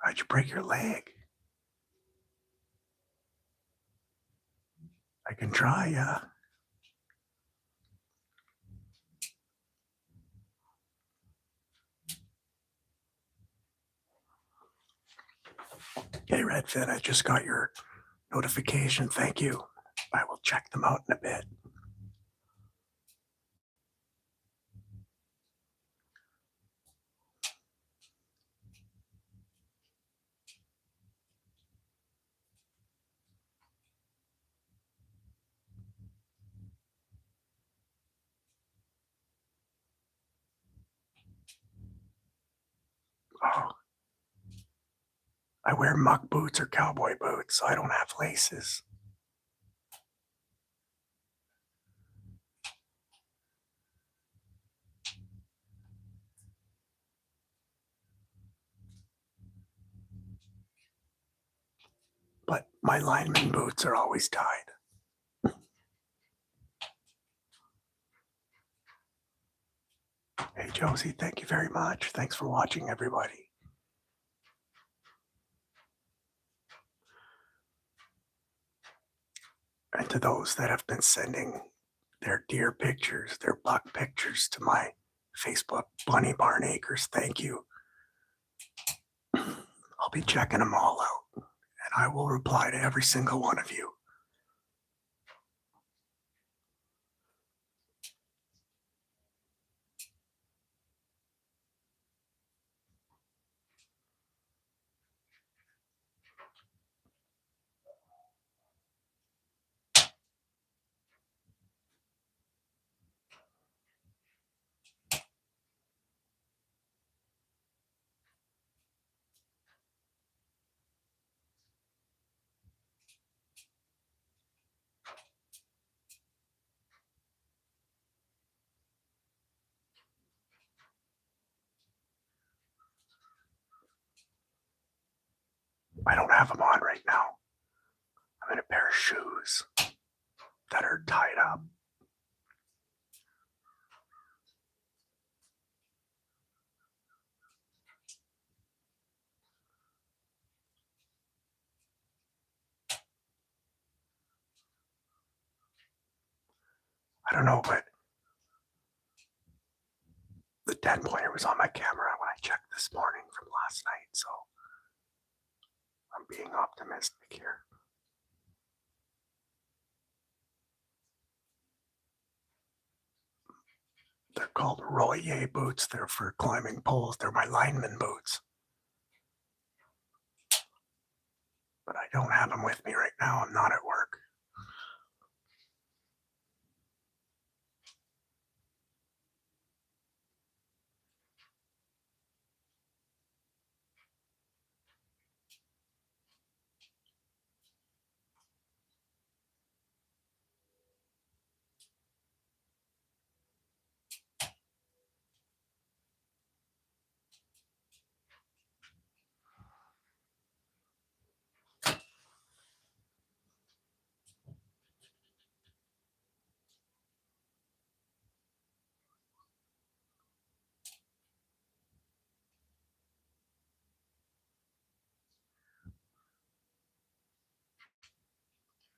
How'd you break your leg? I can try, yeah. Hey, Redfin, I just got your notification. Thank you. I will check them out in a bit. Oh, I wear muck boots or cowboy boots, so I don't have laces. But my lineman boots are always tied. Hey, Josie, thank you very much. Thanks for watching, everybody. And to those that have been sending their deer pictures, their buck pictures to my Facebook, Bunny Barn Acres, thank you. I'll be checking them all out, and I will reply to every single one of you. I don't have them on right now. I'm in a pair of shoes that are tied up. I don't know, but the 10-pointer was on my camera when I checked this morning from last night, so I'm being optimistic here. They're called Royer boots. They're for climbing poles. They're my lineman boots. But I don't have them with me right now. I'm not at work.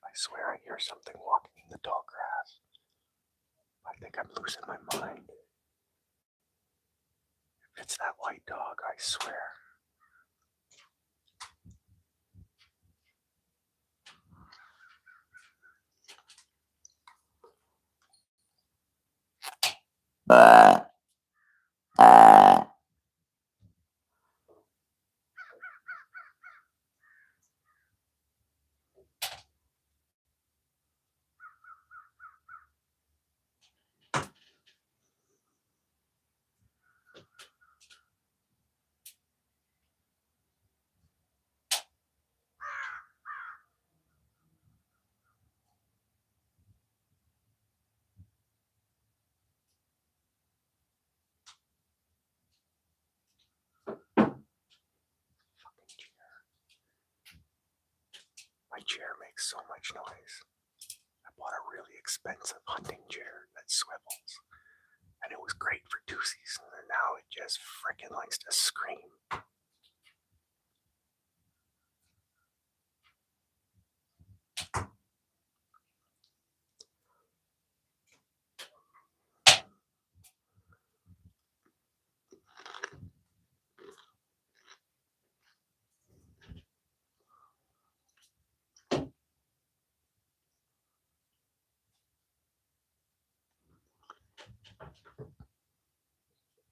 I swear I hear something walking in the tall grass. I think I'm losing my mind. If it's that white dog, I swear. chair makes so much noise. I bought a really expensive hunting chair that swivels, and it was great for 2 seasons, and now it just freaking likes to scream.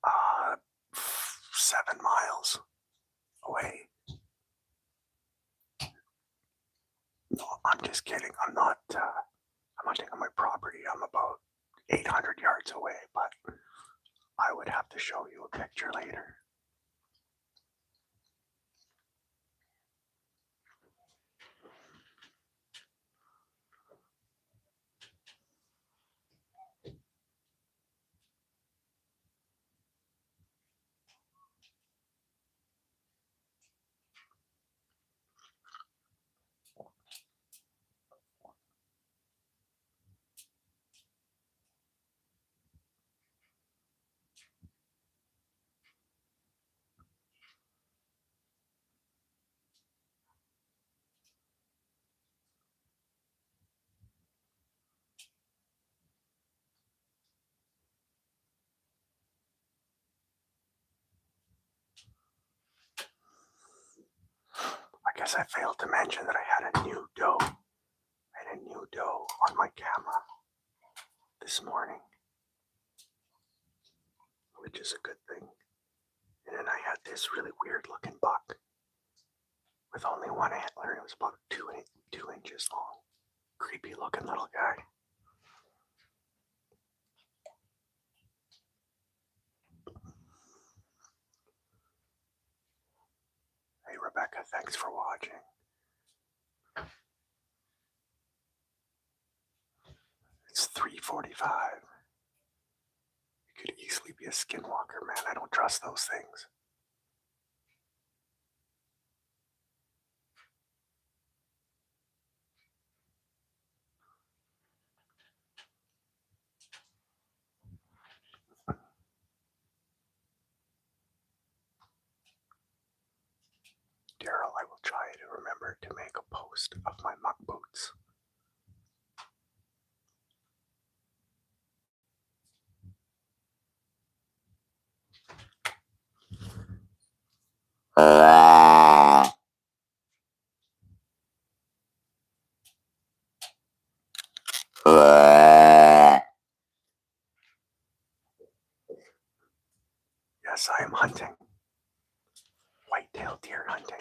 Uh, 7 miles away. No, I'm just kidding. I'm not taking my property. I'm about 800 yards away, but I would have to show you a picture later. I guess I failed to mention that I had a new doe. I had a new doe on my camera this morning, which is a good thing. And then I had this really weird looking buck with only one antler. It was about 2 inches long. Creepy looking little guy. Hey Rebecca, thanks for watching. It's 3:45. You could easily be a skinwalker, man. I don't trust those things. Daryl, I will try to remember to make a post of my muck boots. Yes, I am hunting. Whitetail deer hunting.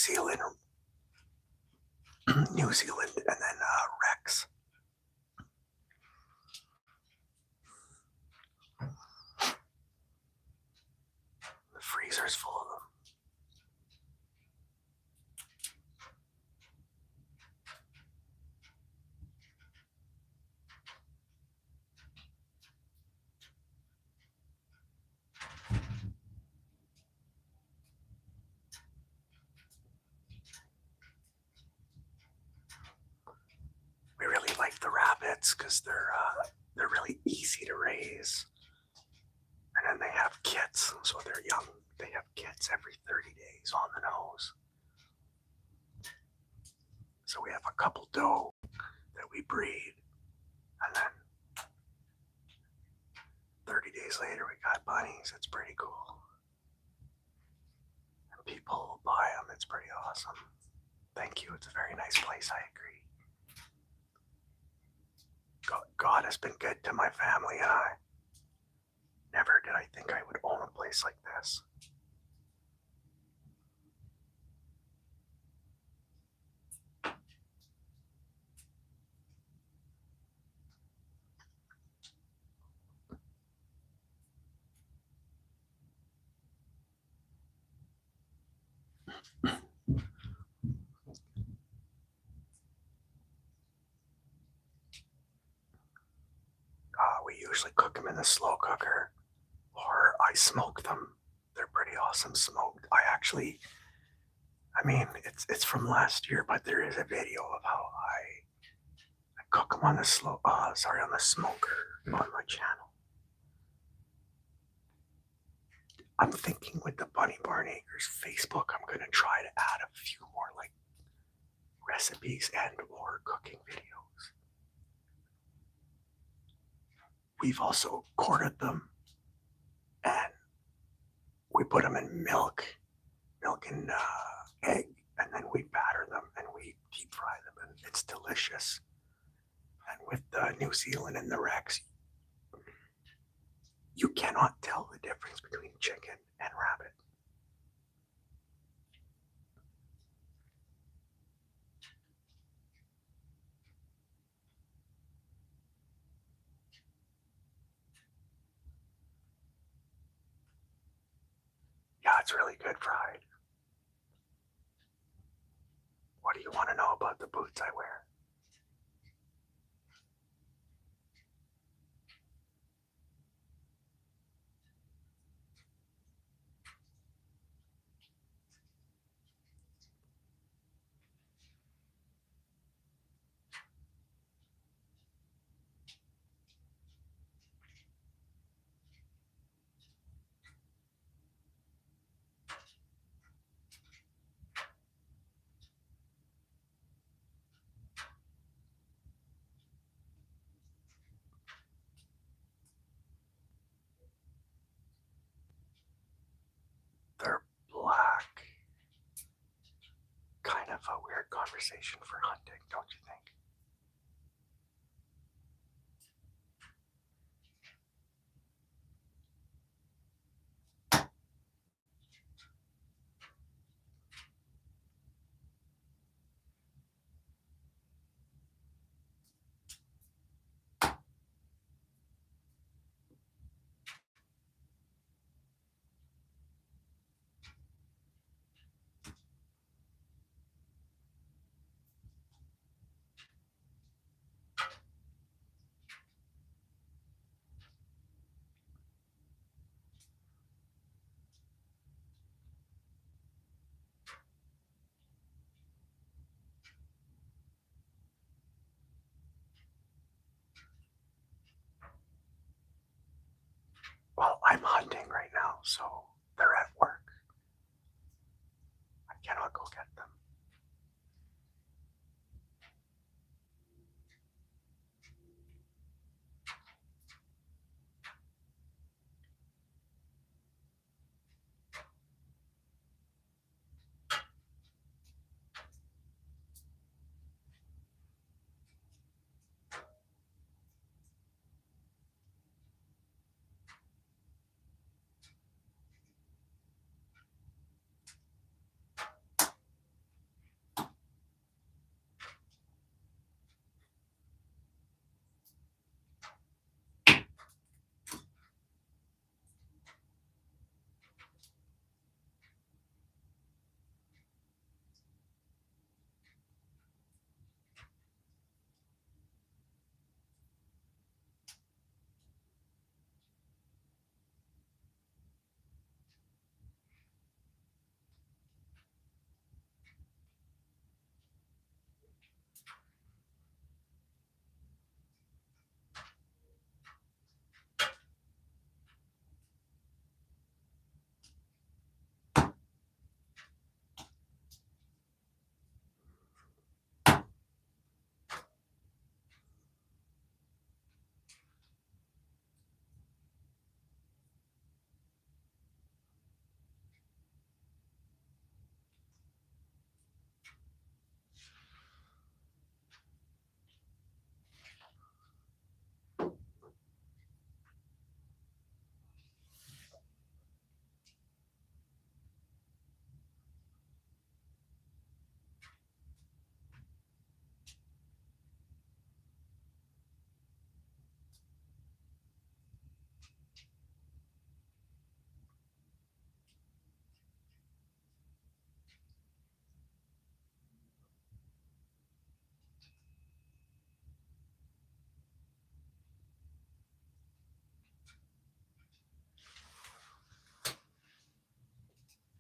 Zealand, New Zealand, and then Rex. The freezer's full of them. We really like the rabbits because they're really easy to raise, and then they have kits, so they're young. They have kits every 30 days on the nose. So we have a couple doe that we breed, and then 30 days later we got bunnies. It's pretty cool. And people buy them. It's pretty awesome. Thank you. It's a very nice place. I agree. God has been good to my family and I. Never did I think I would own a place like this. We usually cook them in the slow cooker, or I smoke them. They're pretty awesome smoked. I mean, it's from last year, but there is a video of how I cook them on the on the smoker on my channel. I'm thinking with the Bunny Barn Acres Facebook, I'm gonna try to add a few more like recipes and or cooking videos. We've also quartered them and we put them in milk and egg, and then we batter them and we deep fry them, and it's delicious. And with the New Zealand and the Rex, you cannot tell the difference between chicken and rabbit. Yeah, it's really good fried. What do you want to know about the boots I wear? They're black. Kind of a weird conversation for hunting, don't you think? Well, I'm hunting right now, so they're at work. I cannot go get them.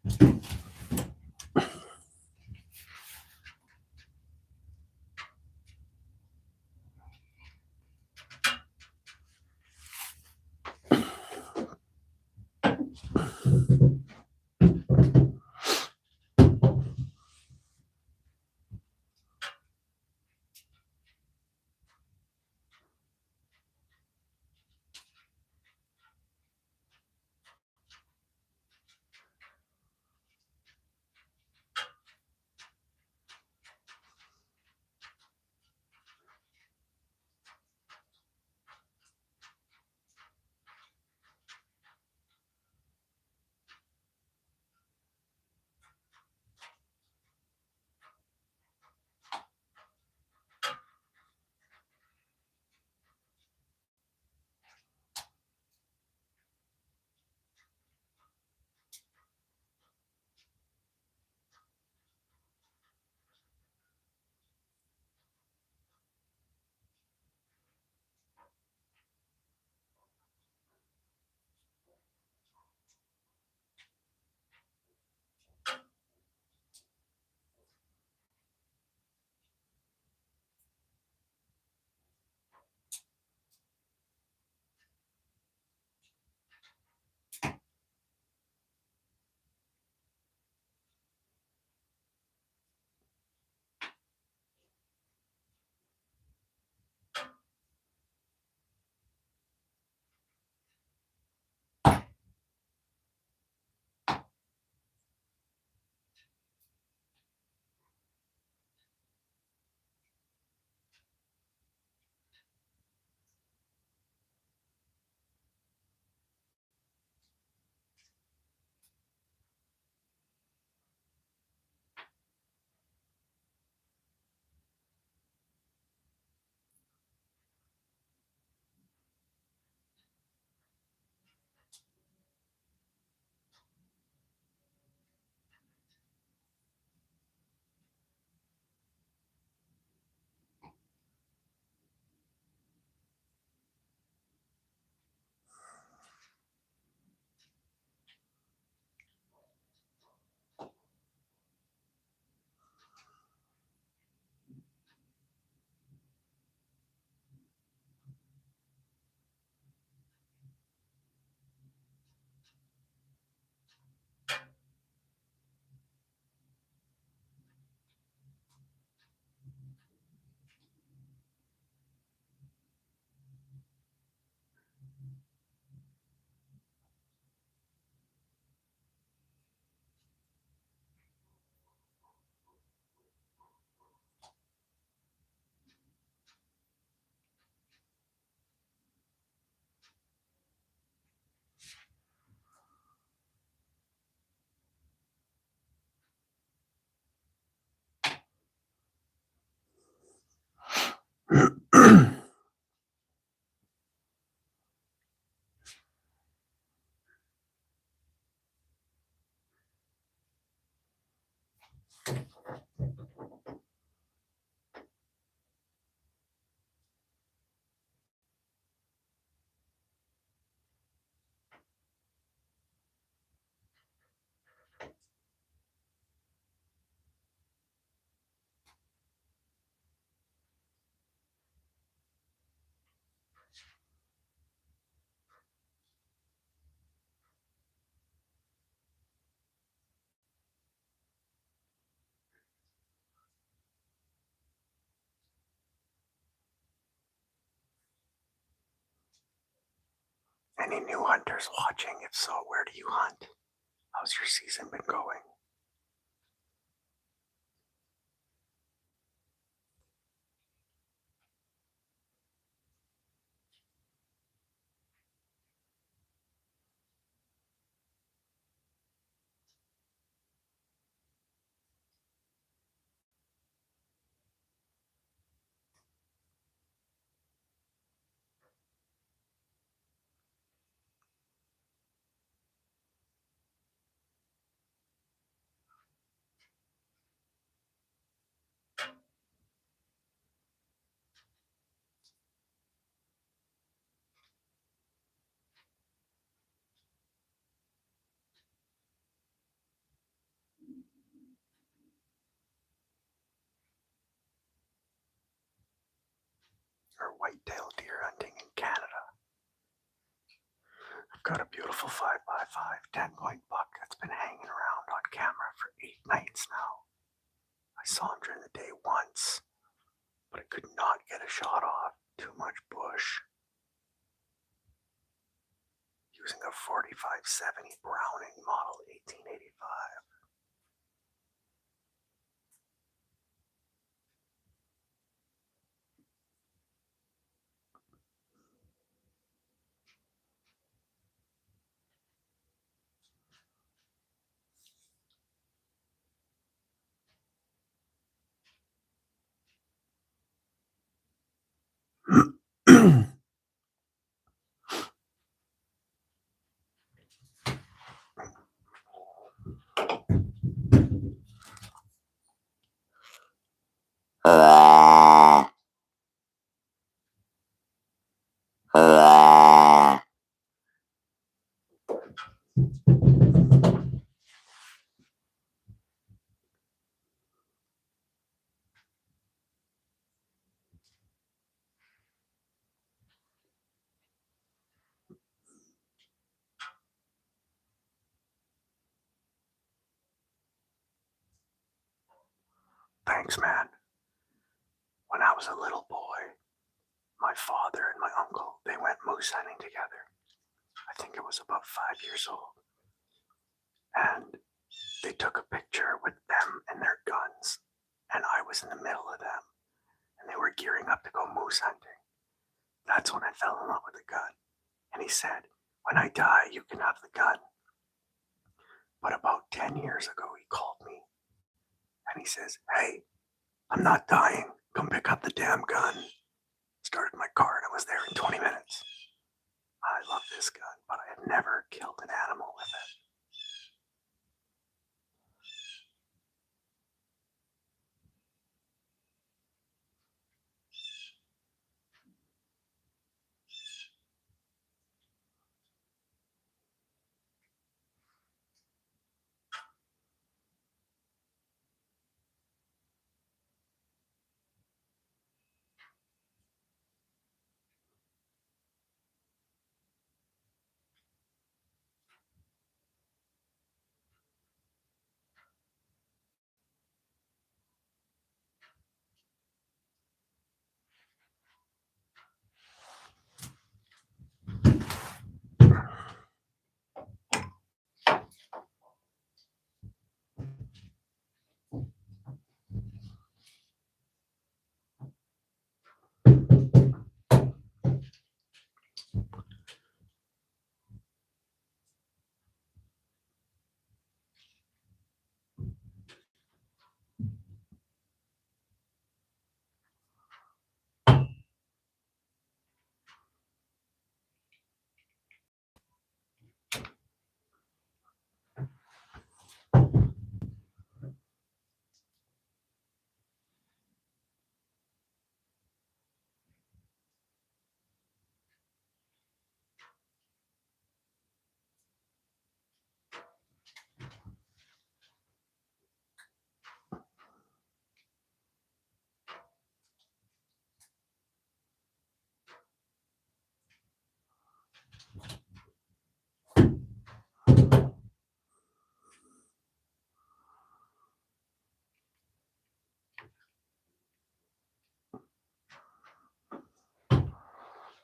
Any new hunters watching? If so, where do you hunt? How's your season been going? or whitetail deer hunting in Canada. I've got a beautiful 5x5 10-point buck that's been hanging around on camera for 8 nights now. I saw him during the day once, but I could not get a shot off. Too much bush. Using a 4570 Browning model 1885. Thanks, man. When I was a little boy, my father and my uncle, they went moose hunting together. I think it was about 5 years old. And they took a picture with them and their guns. And I was in the middle of them. And they were gearing up to go moose hunting. That's when I fell in love with the gun. And he said, when I die, you can have the gun. But about 10 years ago, he called me. And he says, hey, I'm not dying. Come pick up the damn gun. Started my car and I was there in 20 minutes. I love this gun, but I have never killed an animal with it.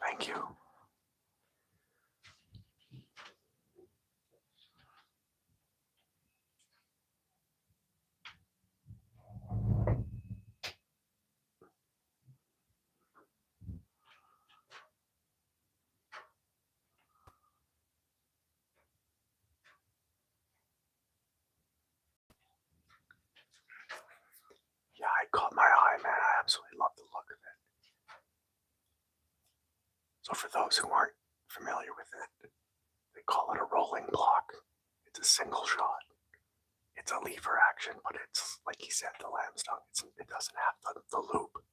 Thank you. Yeah, it caught my eye, man. I absolutely love the look of it. So for those who aren't familiar with it, they call it a rolling block. It's a single shot. It's a lever action, but it's, like he said, the lamb's tongue. It doesn't have the loop.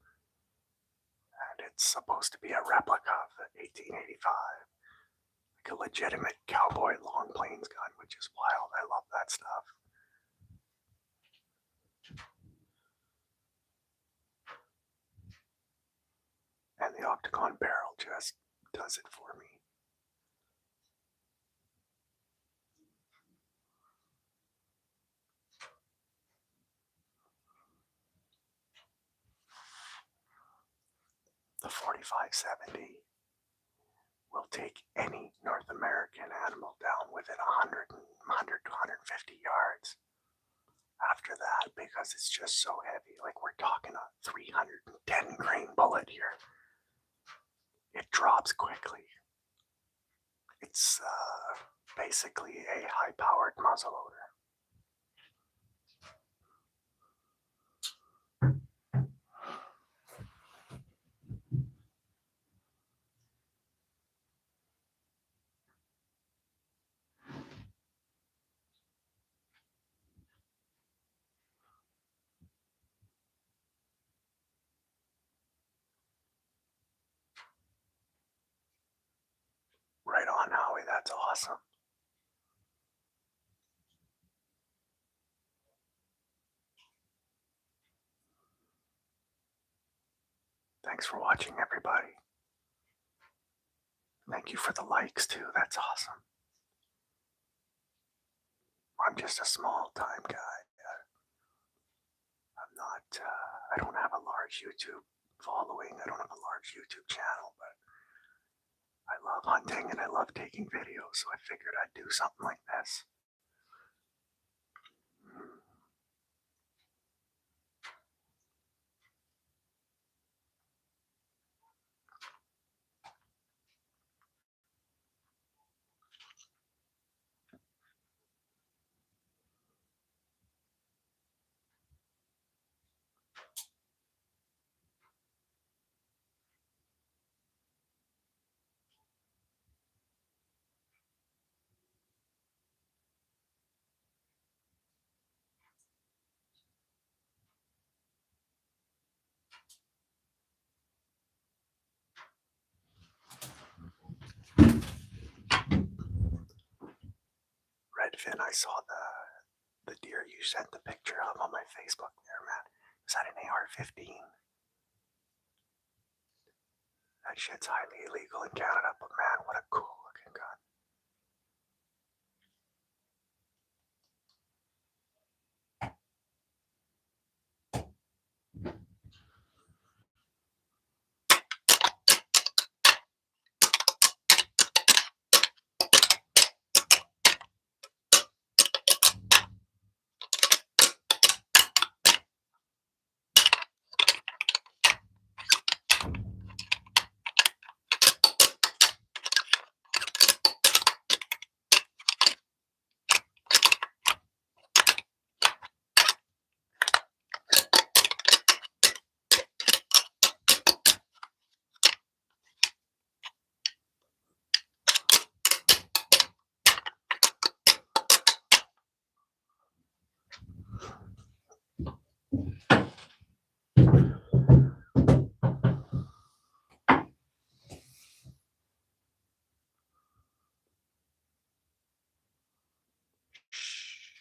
And it's supposed to be a replica of the 1885. Like a legitimate cowboy long plains gun, which is wild. I love that stuff. And the silicone barrel just does it for me. The 4570 will take any North American animal down within 100 to 150 yards. After that, because it's just so heavy, like we're talking a 310 grain bullet here, it drops quickly. It's basically a high-powered muzzleloader. Right on, Howie. That's awesome. Thanks for watching, everybody. Thank you for the likes, too. That's awesome. I'm just a small-time guy. I'm not, I don't have a large YouTube following. I don't have a large YouTube channel, but I love hunting and I love taking videos, so I figured I'd do something like this. Redfin, I saw the deer you sent the picture of on my Facebook there, man. Is that an AR-15? That shit's highly illegal in Canada, but man, what a cool looking gun. Shh.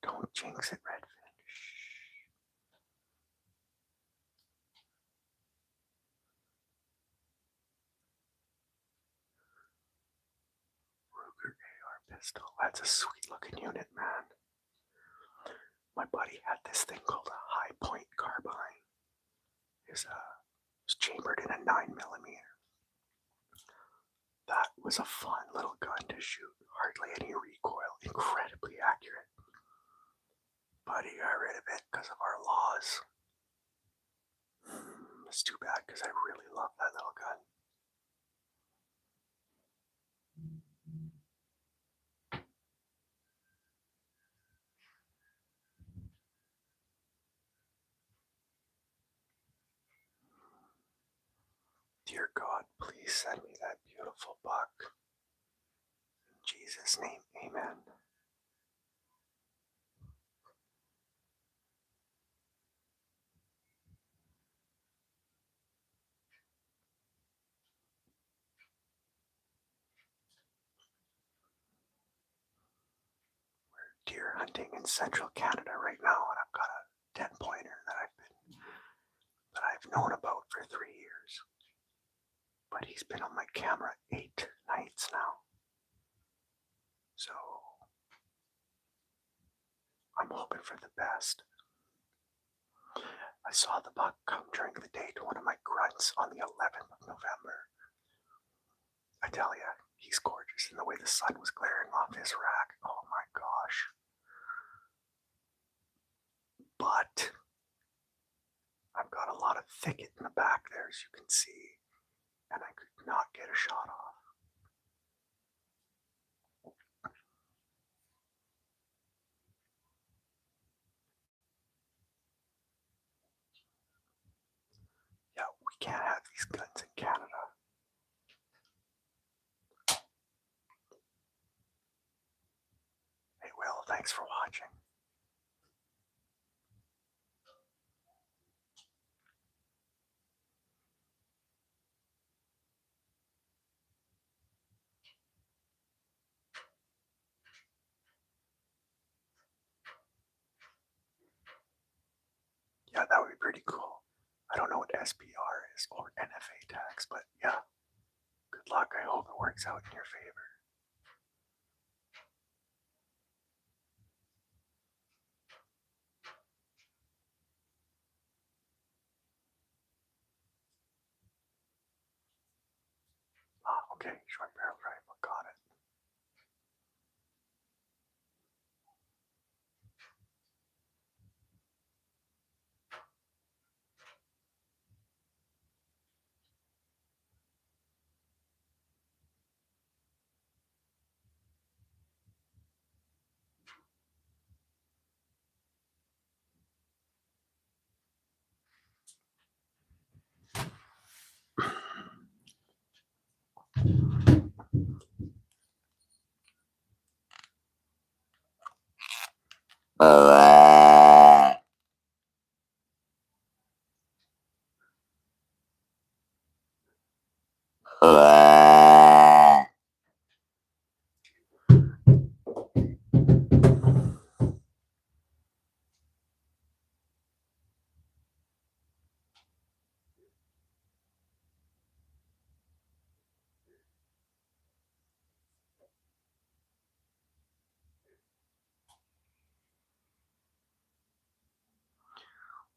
Don't jinx it, Redfin. Shh. Ruger AR pistol. That's a sweet looking unit, man. My buddy had this thing called a high point carbine. It was chambered in a 9mm. That was a fun little gun to shoot. Hardly any recoil. Incredibly accurate. But he got rid of it because of our laws. It's too bad because I really love that little gun. Dear God, please send me that beautiful buck. In Jesus' name, amen. We're deer hunting in central Canada right now, and I've got a 10-pointer that I've known about for 3 years. but he's been on my camera 8 nights now. So I'm hoping for the best. I saw the buck come during the day to one of my grunts on the 11th of November. I tell you, he's gorgeous, and the way the sun was glaring off his rack, oh my gosh. But I've got a lot of thicket in the back there, as you can see, and I could not get a shot off. Yeah, we can't have these guns in Canada. Hey, Will, thanks for watching. Yeah, that would be pretty cool. I don't know what SPR is or NFA tax, but yeah, good luck. I hope it works out in your favor. Ah, okay, short barrel rifle, got it.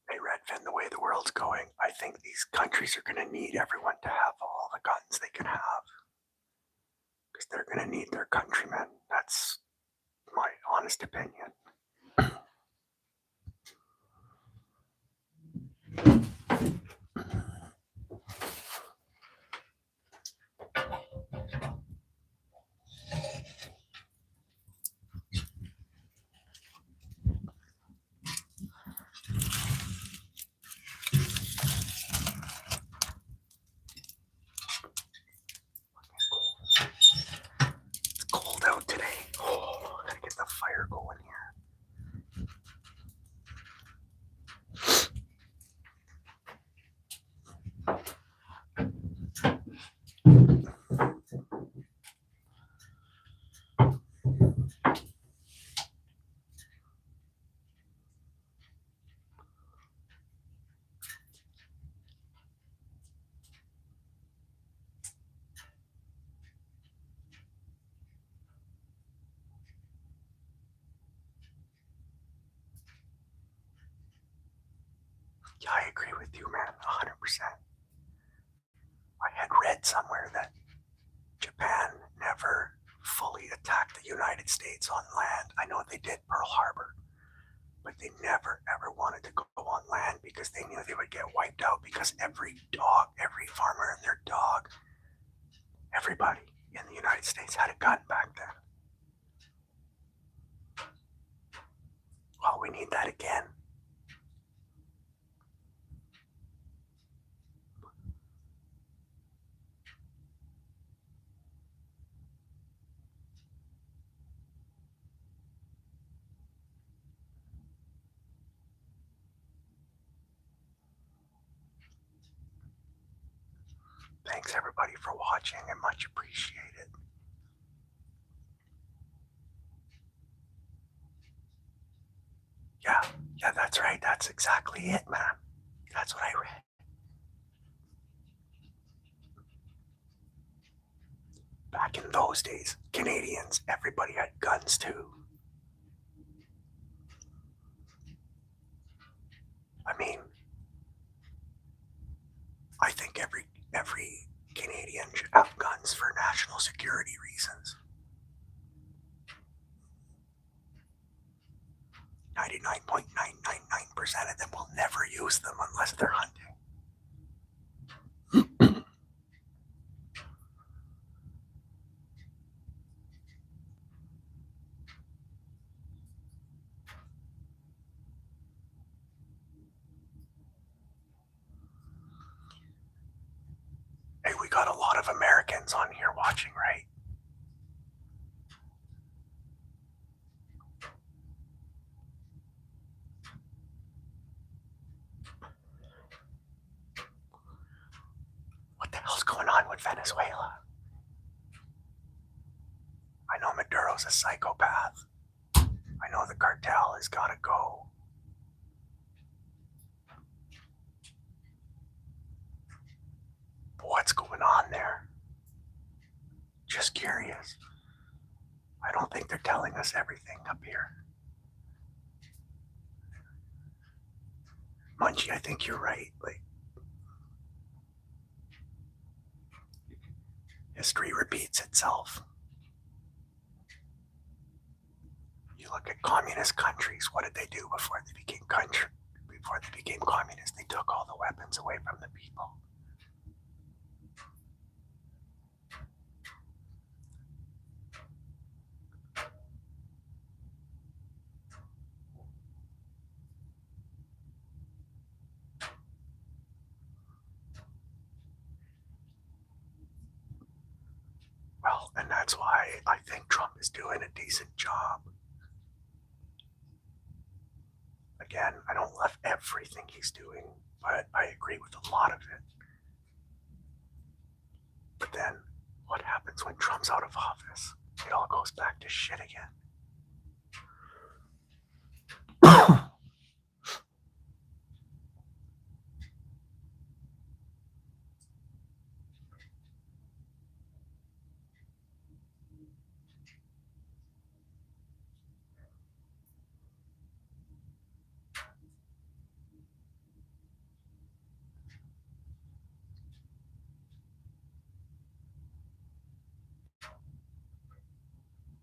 Hey, Redfin, the way the world's going, I think these countries are going to need everyone to have all the guns they can have. Because they're going to need their countrymen. That's my honest opinion. It's cold out today. Oh, I gotta get the fire going here. Yeah, I agree with you, man, 100%. I had read somewhere that Japan never fully attacked the United States on land. I know they did Pearl Harbor, but they never ever wanted to go on land because they knew they would get wiped out because every dog, every farmer and their dog, everybody in the United States had a gun back then. Well, we need that again. Thanks everybody for watching. I much appreciate it. Yeah, that's right. That's exactly it, man. That's what I read. Back in those days, Canadians, everybody had guns too. I mean, I think every Canadian should have guns for national security reasons. 99.999% of them will never use them unless they're hunting. Hey, we got a lot of Americans on here watching, right? What the hell's going on with Venezuela? I know Maduro's a psychopath. I know the cartel has got to go. But what's going on there? Just curious. I don't think they're telling us everything up here. Munchie, I think you're right. Like, history repeats itself. You look at communist countries, what did they do before they became communist? They took all the weapons away from the people. Well, and that's why I think Trump is doing a decent job. Again, I don't love everything he's doing, but I agree with a lot of it. But then, what happens when Trump's out of office? It all goes back to shit again.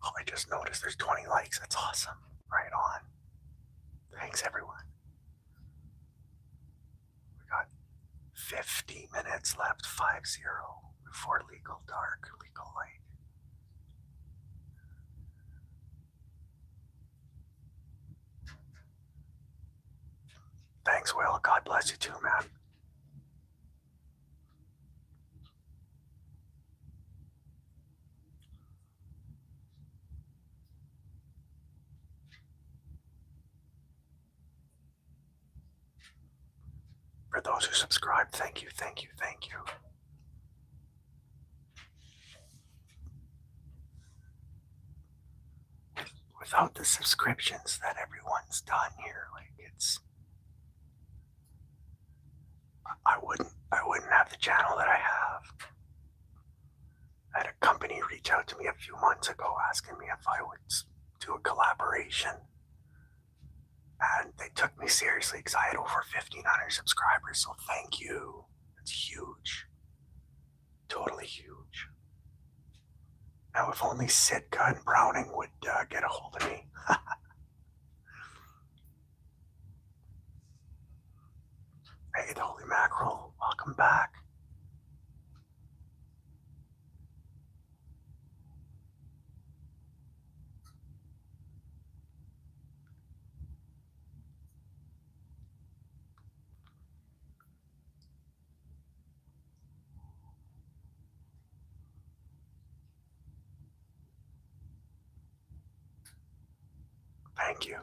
Oh, I just noticed there's 20 likes. That's awesome. Right on. Thanks, everyone. We got 50 minutes left, 5-0, before legal dark, legal light. Thanks, Will. God bless you too, man. For those who subscribe, thank you, thank you, thank you. Without the subscriptions that everyone's done here, like I wouldn't have the channel that I have. I had a company reach out to me a few months ago asking me if I would do a collaboration. And they took me seriously because I had over 1,500 subscribers, so thank you. That's huge. Totally huge. Now, if only Sitka and Browning would get a hold of me. Hey, the Holy Mackerel, welcome back. Thank you.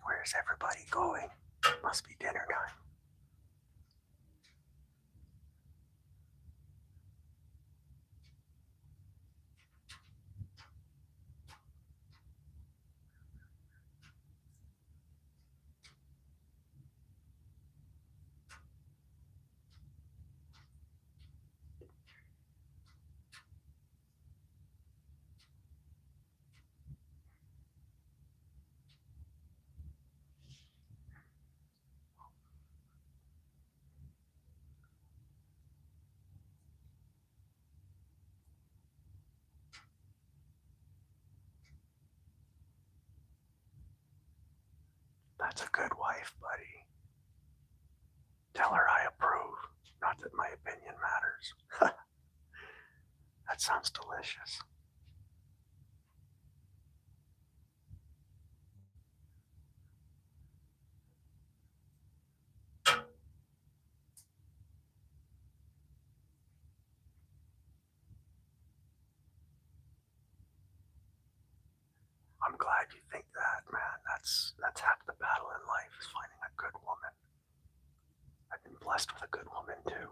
Where's everybody going? Must be dinner time. That's a good wife, buddy. Tell her I approve. Not that my opinion matters. That sounds delicious. I'm glad you think that, man. That's half the battle in life is finding a good woman. I've been blessed with a good woman too.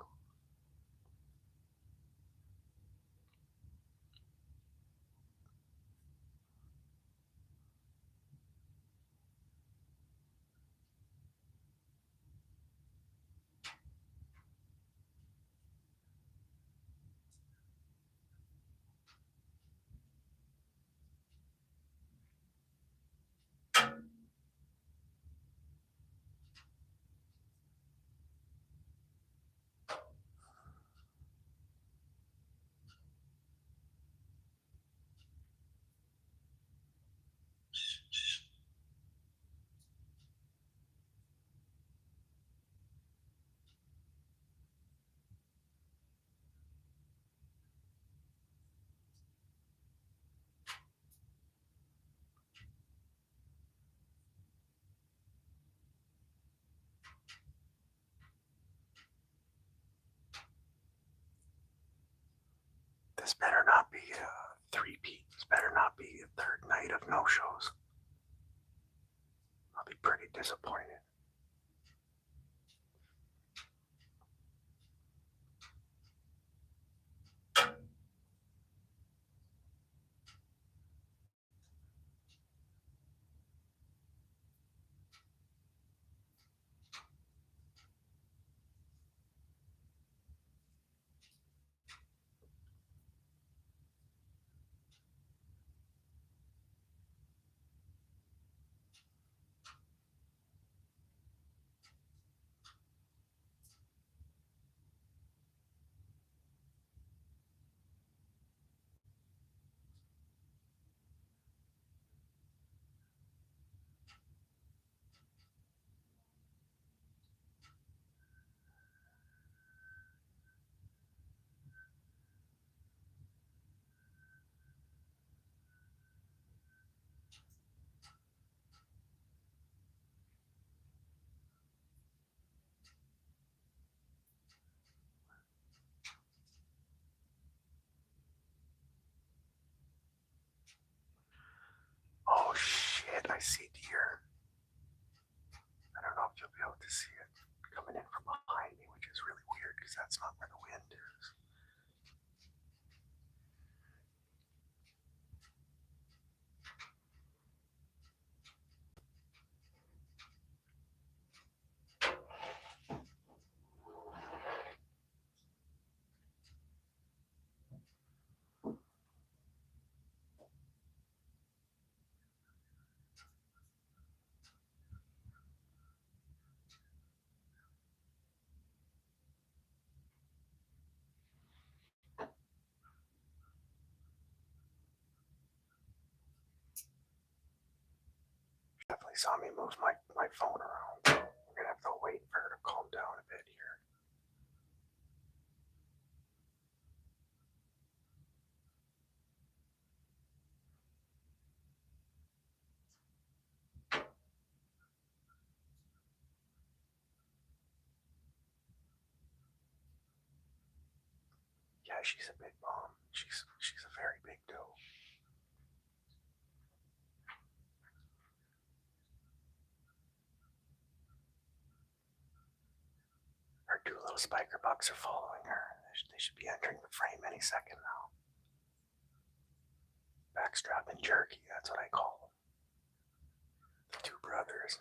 This better not be a three-peat. This better not be a third night of no-shows. I'll be pretty disappointed. see deer. I don't know if you'll be able to see it coming in from behind me, which is really weird because that's not where the wind is. Definitely saw me move my phone around. We're gonna have to wait for her to calm down a bit here. Yeah, she's a big mom. She's a very big doe. Her two little spiker bucks are following her. They should be entering the frame any second now. Backstrap and jerky, that's what I call them. The two brothers.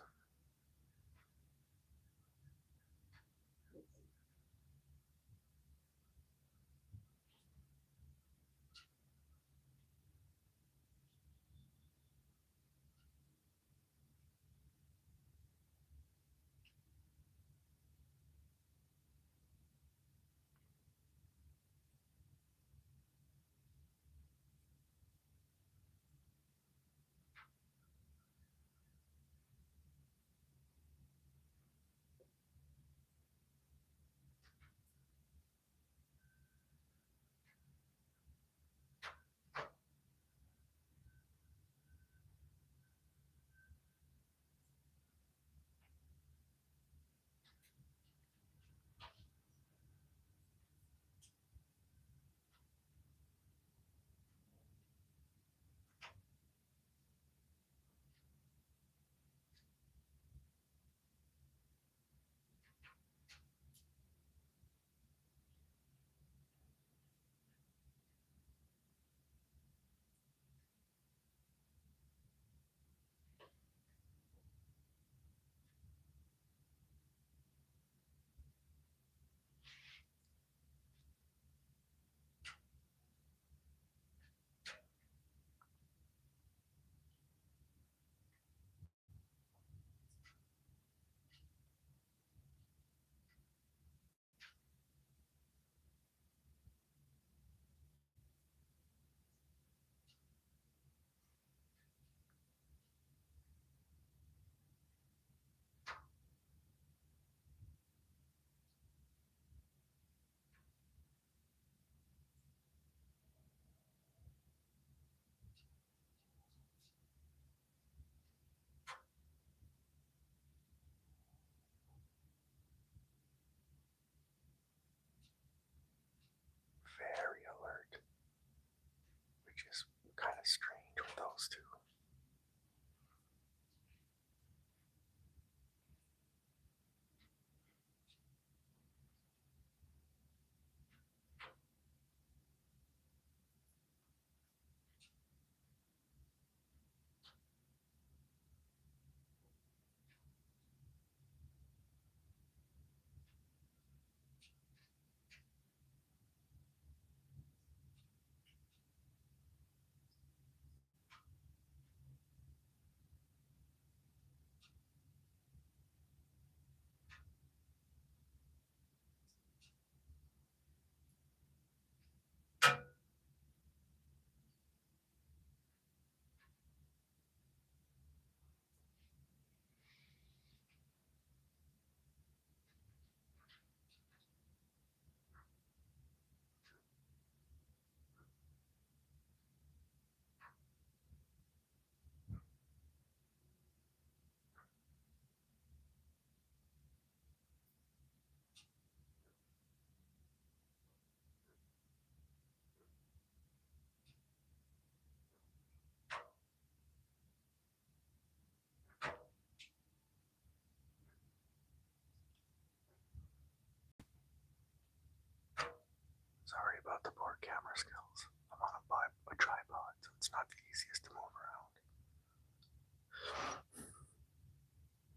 about the poor camera skills. I want to buy a tripod, so it's not the easiest to move around.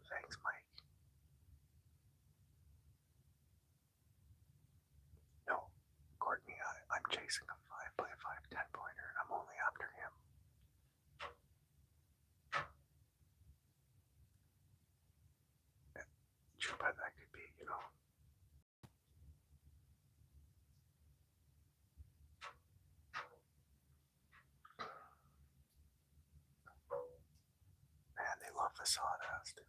Thanks, Mike. No, Courtney, I'm chasing a 5x5 10-pointer, and I'm only after him. Too bad that could be, you know. Man, they love the sawdust.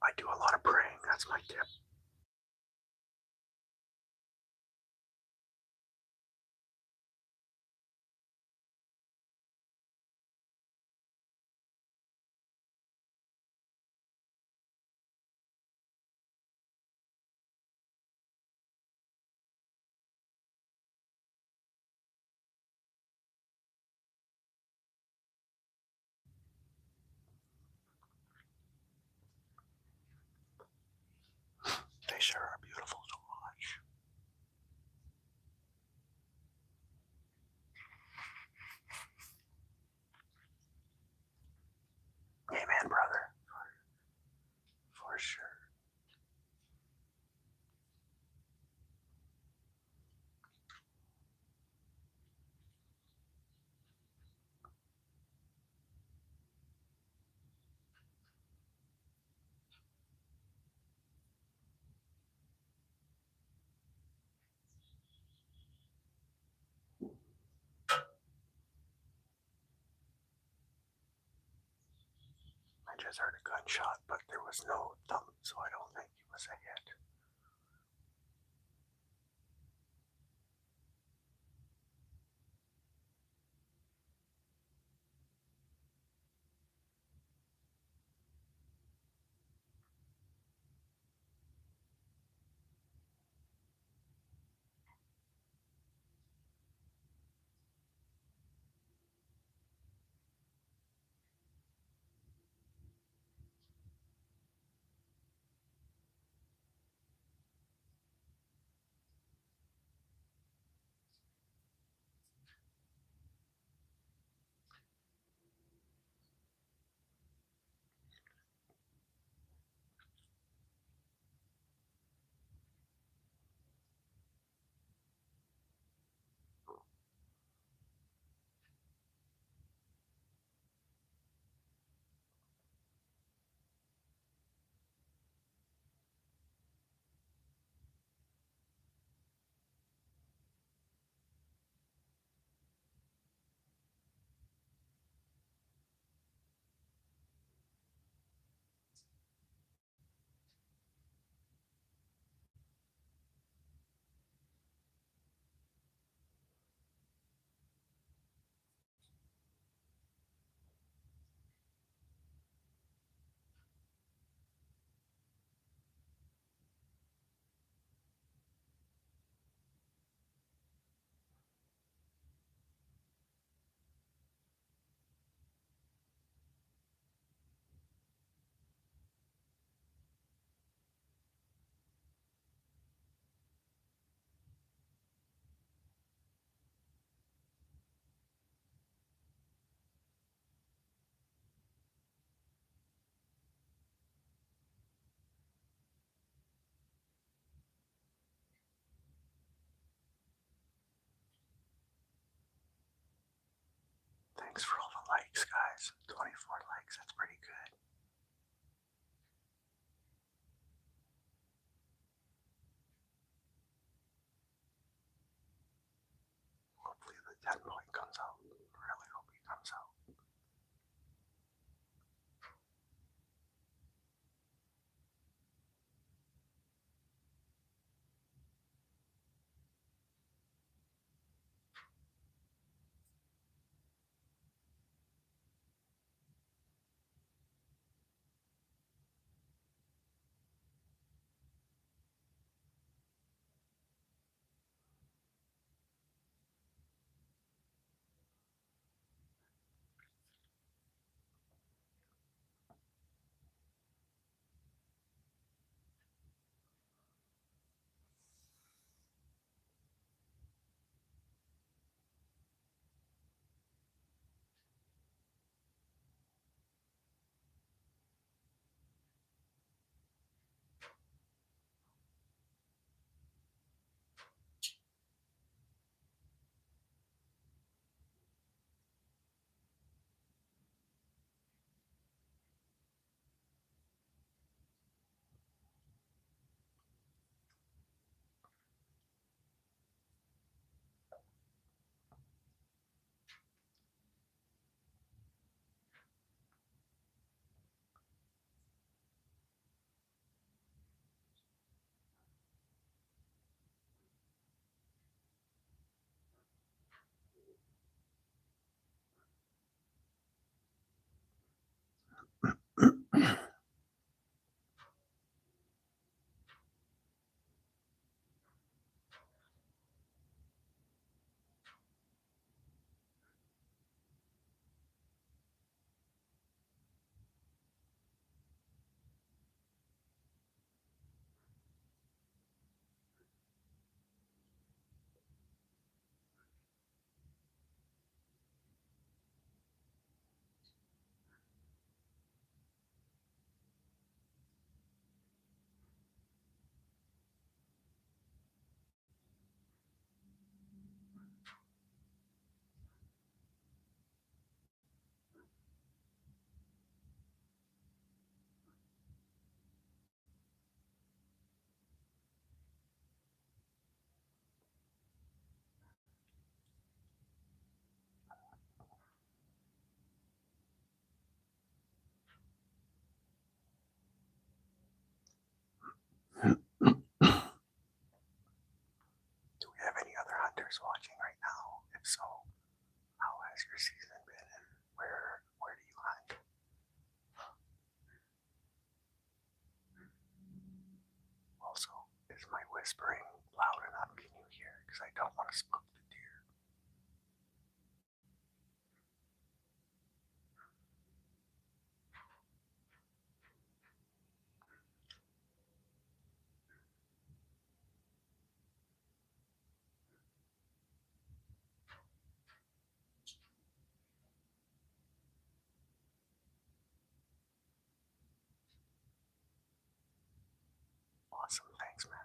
I do a lot of praying. That's my tip. They sure are beautiful to watch. Amen, brother. For sure. I just heard a gunshot, but there was no thump, so I don't think it was a hit. hunters watching right now? If so, how has your season been, and where do you hunt? Also, is my whispering loud enough? Can you hear? Because I don't want to spook the deer. Awesome, thanks, man.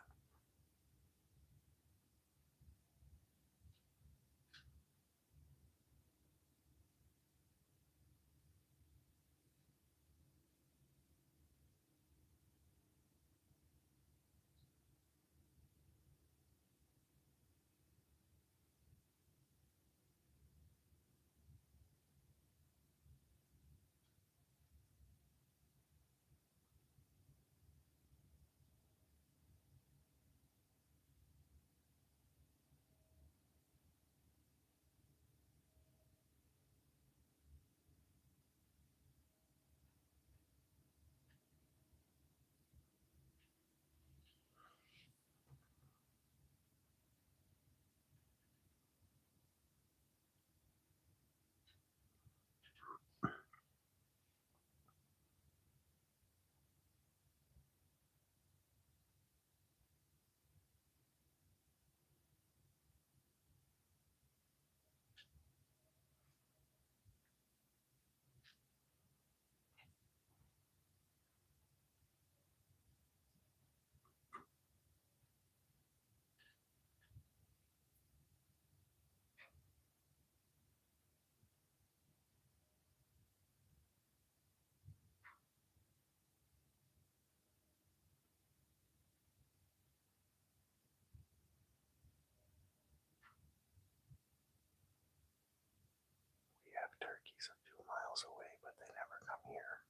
We have turkeys a few miles away, but they never come here.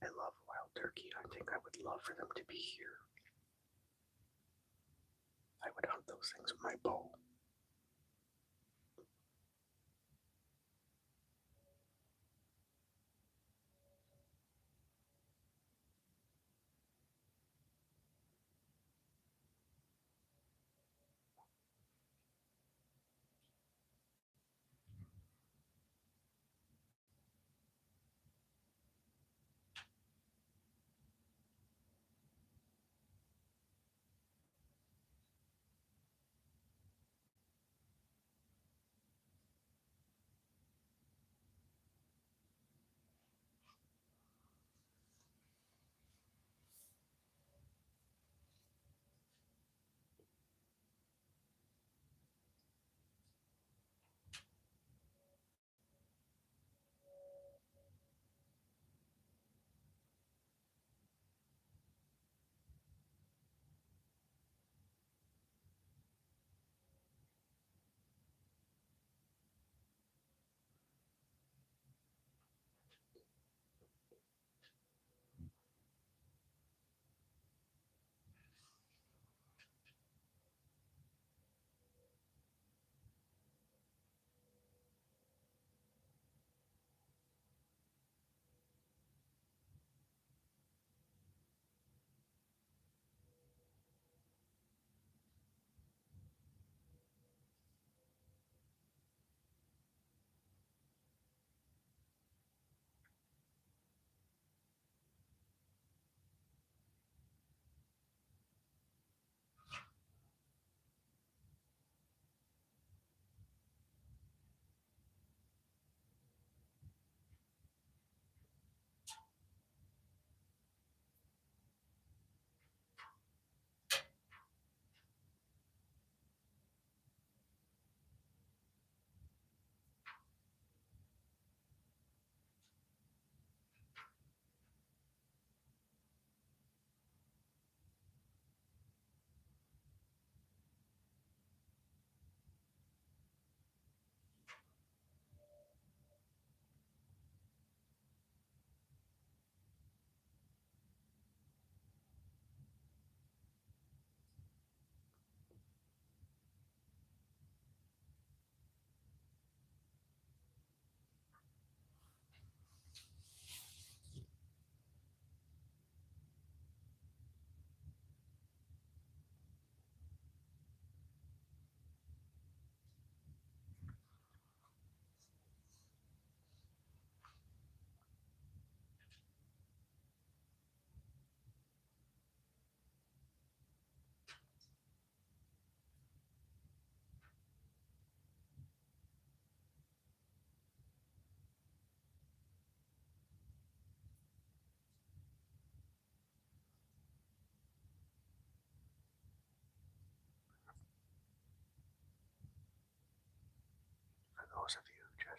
I love wild turkey hunting. I would love for them to be here. I would hunt those things with my bow.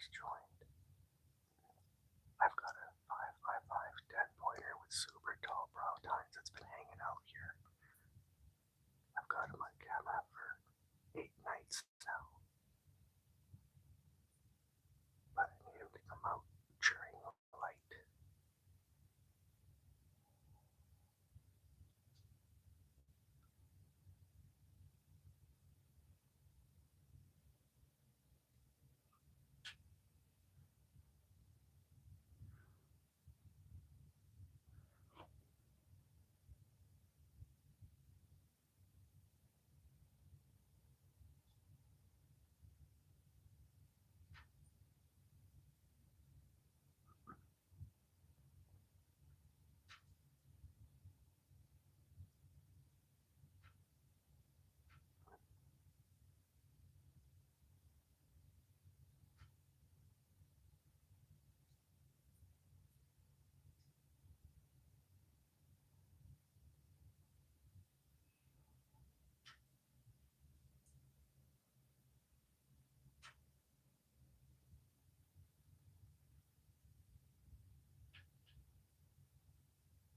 just joined. I've got a 5.55 10 pointer with super tall brow tines that's been hanging out here. I've got him on camera for 8 nights now. But I need him to come out during the light.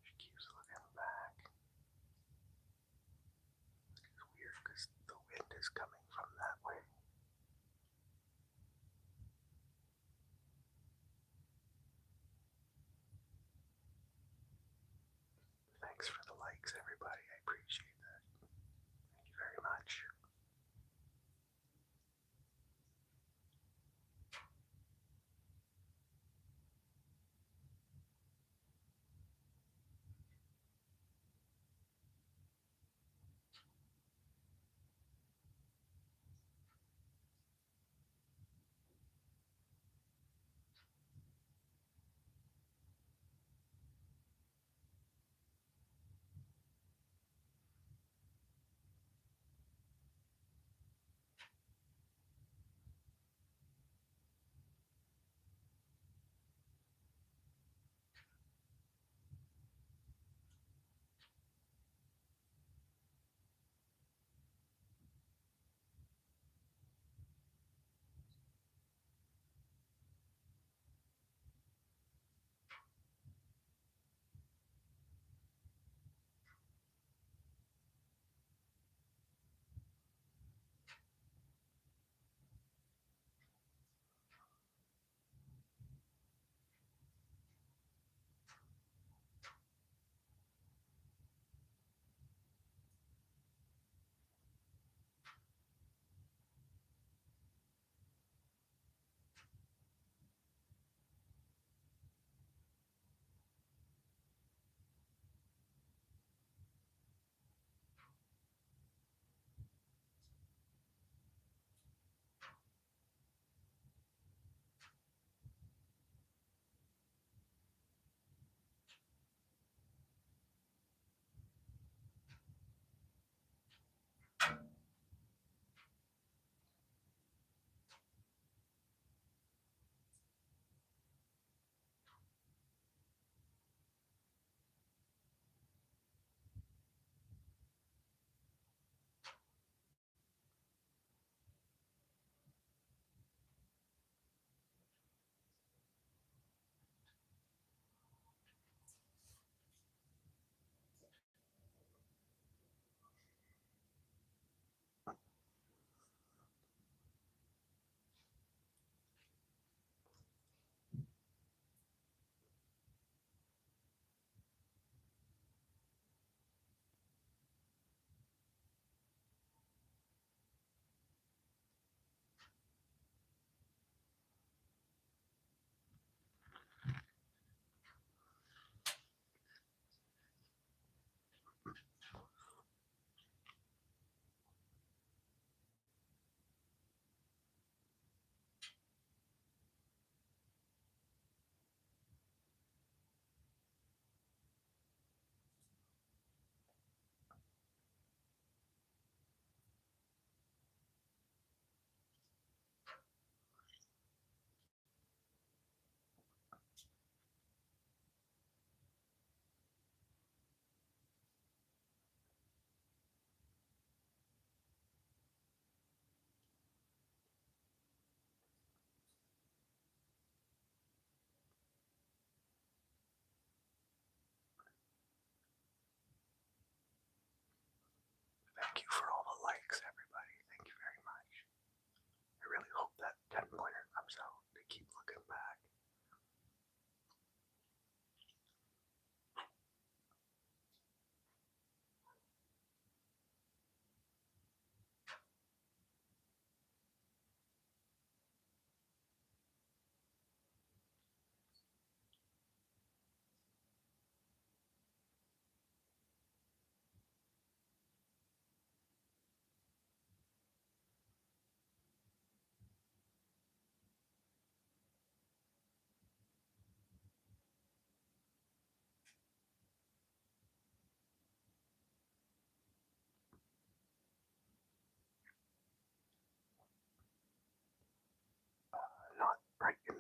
She keeps looking back. It's weird because the wind is coming from that way. Thanks for the likes, everybody. I appreciate that. Thank you very much.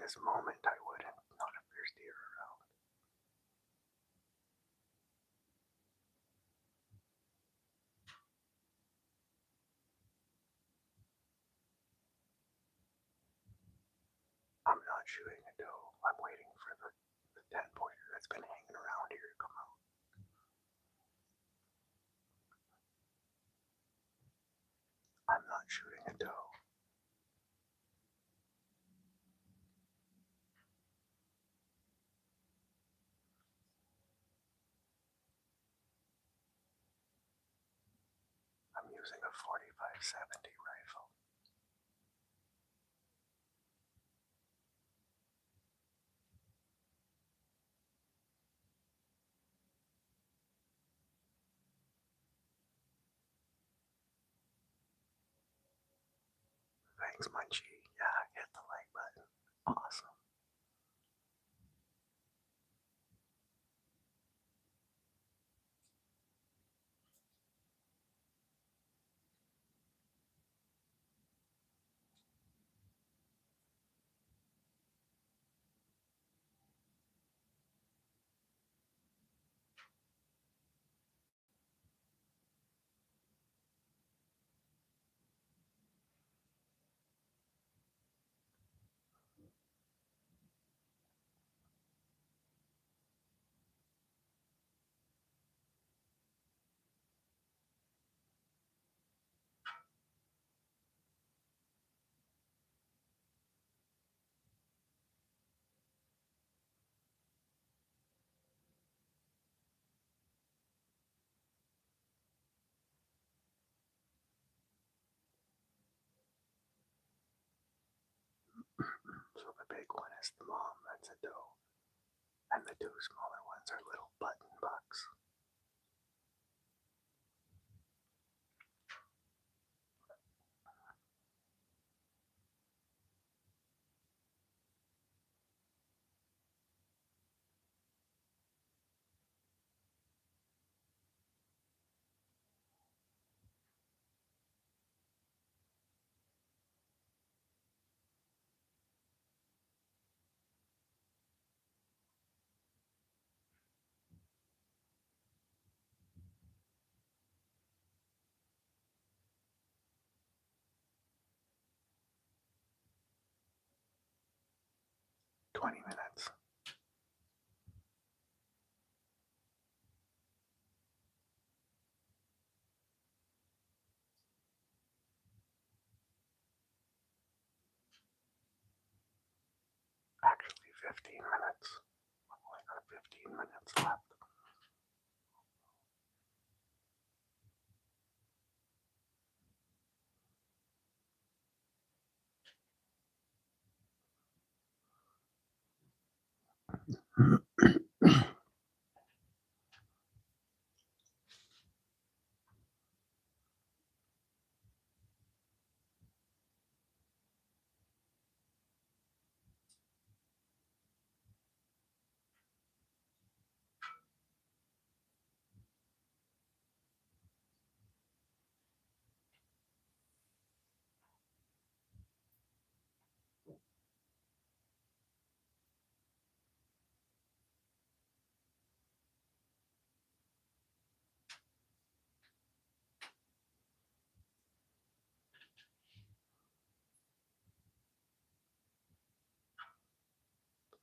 this moment, I wouldn't. Not if there's deer around. I'm not shooting a doe. I'm waiting for the 10 pointer that's been hanging around here to come out. I'm not shooting a doe. I'm using a 45-70 rifle. Thanks, Munchie. Yeah, hit the like button. Awesome. So the big one is the mom, that's a doe. And the two smaller ones are little button bucks. "20 minutes." Actually, 15 minutes. I've only got 15 minutes left.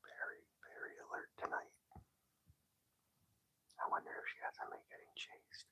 Very, very alert tonight. I wonder if she hasn't been getting chased.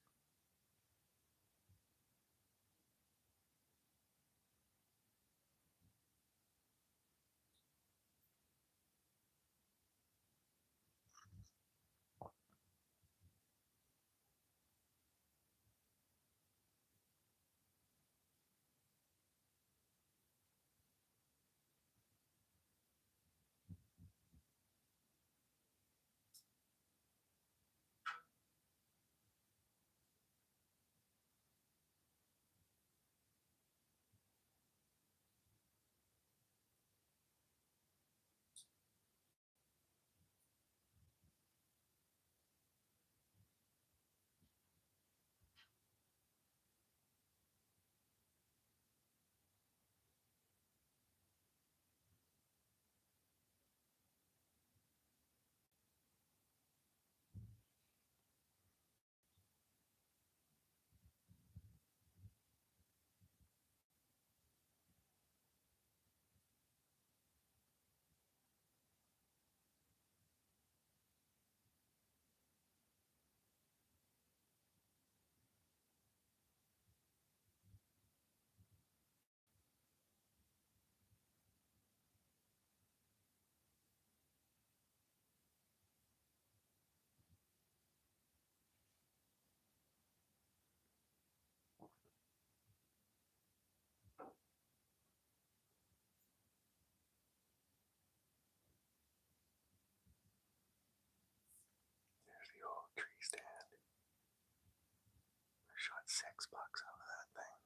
shot $6 out of that thing.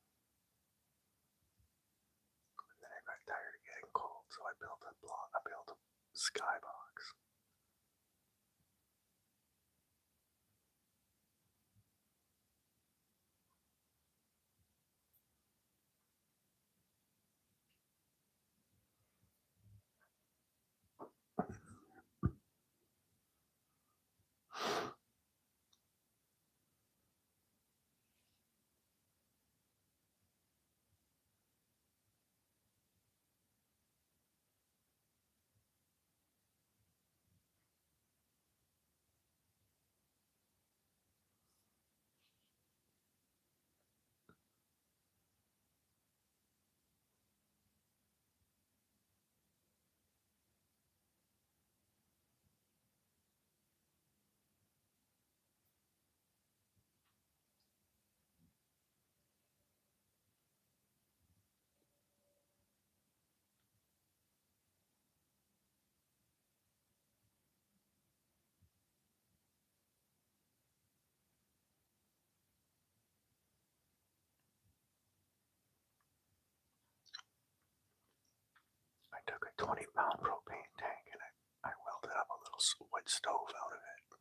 And then I got tired of getting cold, so I built a skybox. I took a 20-pound propane tank and I welded up a little wood stove out of it.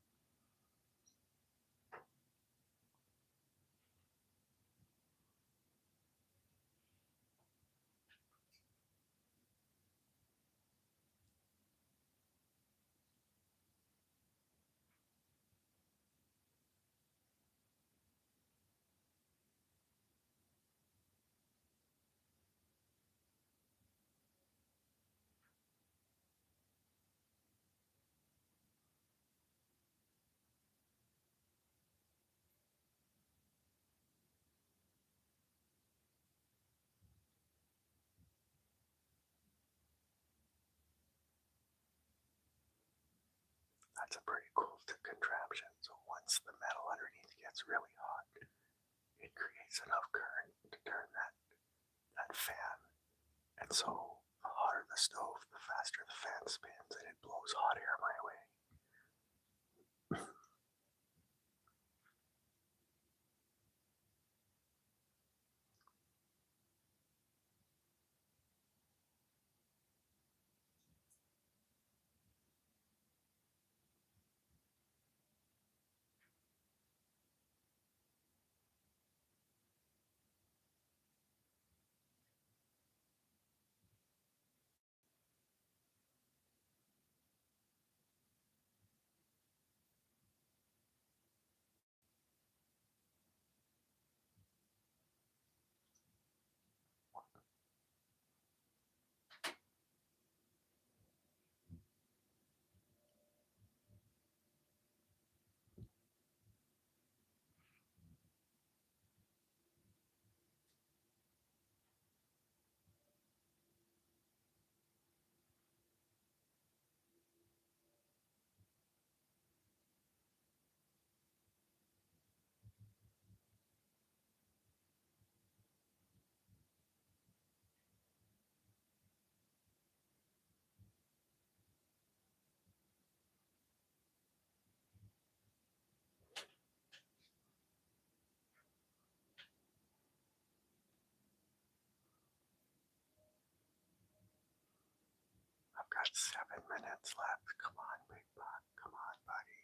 That's a pretty cool contraption. So once the metal underneath gets really hot, it creates enough current to turn that fan. And so the hotter the stove, the faster the fan spins and it blows hot air my way. I've got 7 minutes left. Come on, big buck. Come on, buddy.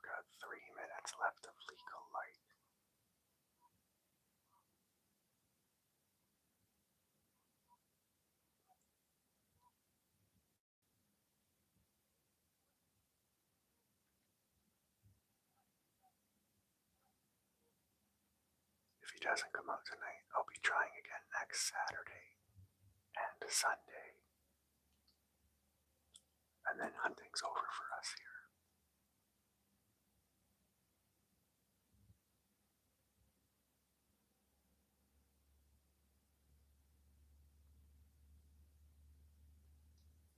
got 3 minutes left of legal light. If he doesn't come out tonight, I'll be trying again next Saturday and Sunday. And then hunting's over for us here.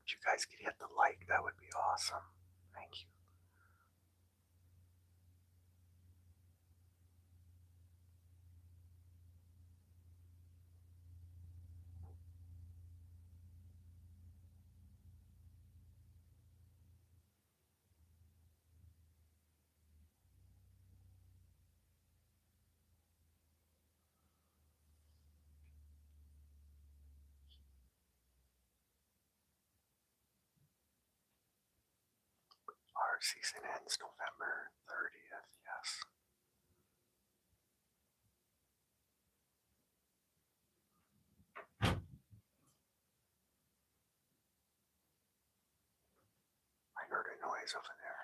If you guys could hit the like, that would be awesome. Thank you. Our season ends November 30th, yes. I heard a noise over there.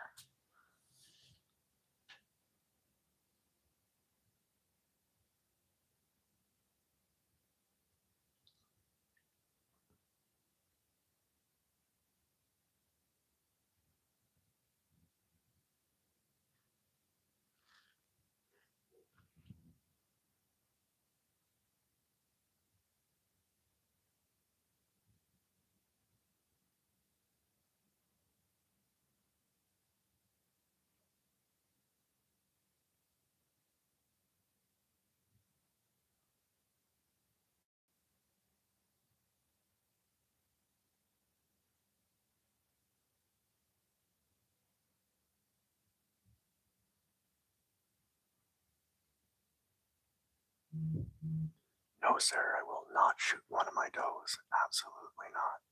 No, sir, I will not shoot one of my does. Absolutely not.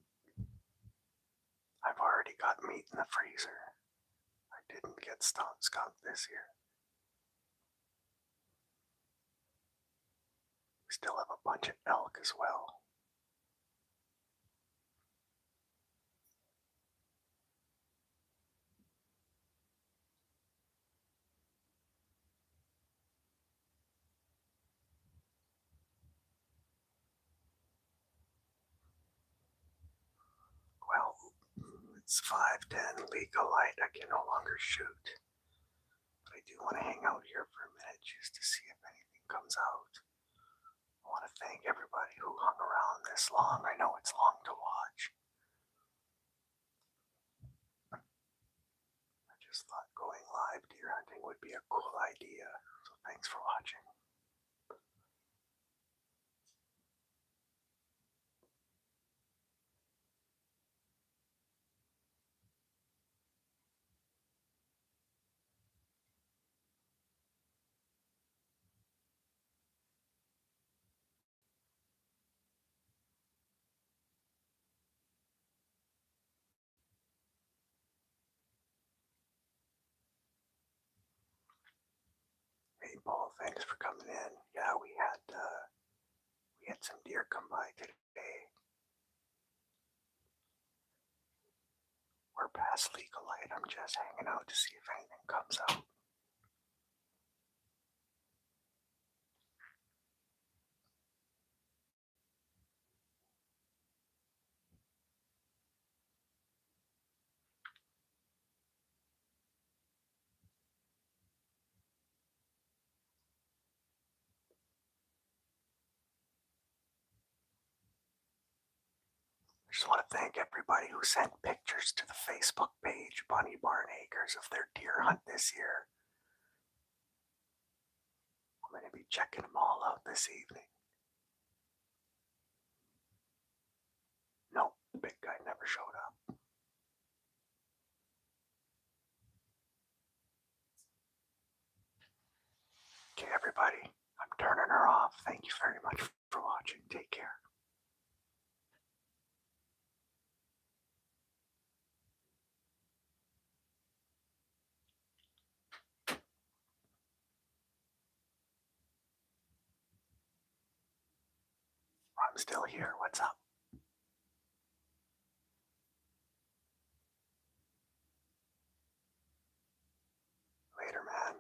I've already got meat in the freezer. I didn't get skunked this year. We still have a bunch of elk as well. Well, it's 5:10 legal light. I can no longer shoot. But I do want to hang out here for a minute just to see if anything comes out. I want to thank everybody who hung around this long. I know it's long to watch. I just thought going live deer hunting would be a cool idea. So thanks for watching. Hey Paul, thanks for coming in. Yeah, we had some deer come by today. We're past legal light. I'm just hanging out to see if anything comes out. I just want to thank everybody who sent pictures to the Facebook page, Bunny Barn Acres, of their deer hunt this year. I'm going to be checking them all out this evening. No, the big guy never showed up. Okay, everybody, I'm turning her off. Thank you very much for watching. Take care. Still here. What's up? Later, man.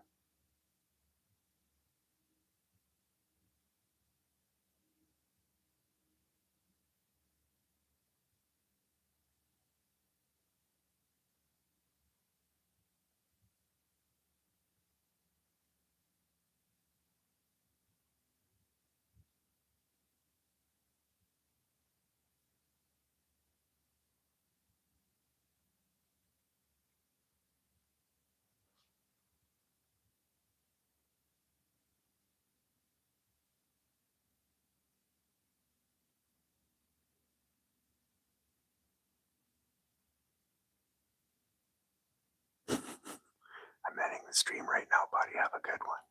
I'm ending the stream right now, buddy. Have a good one.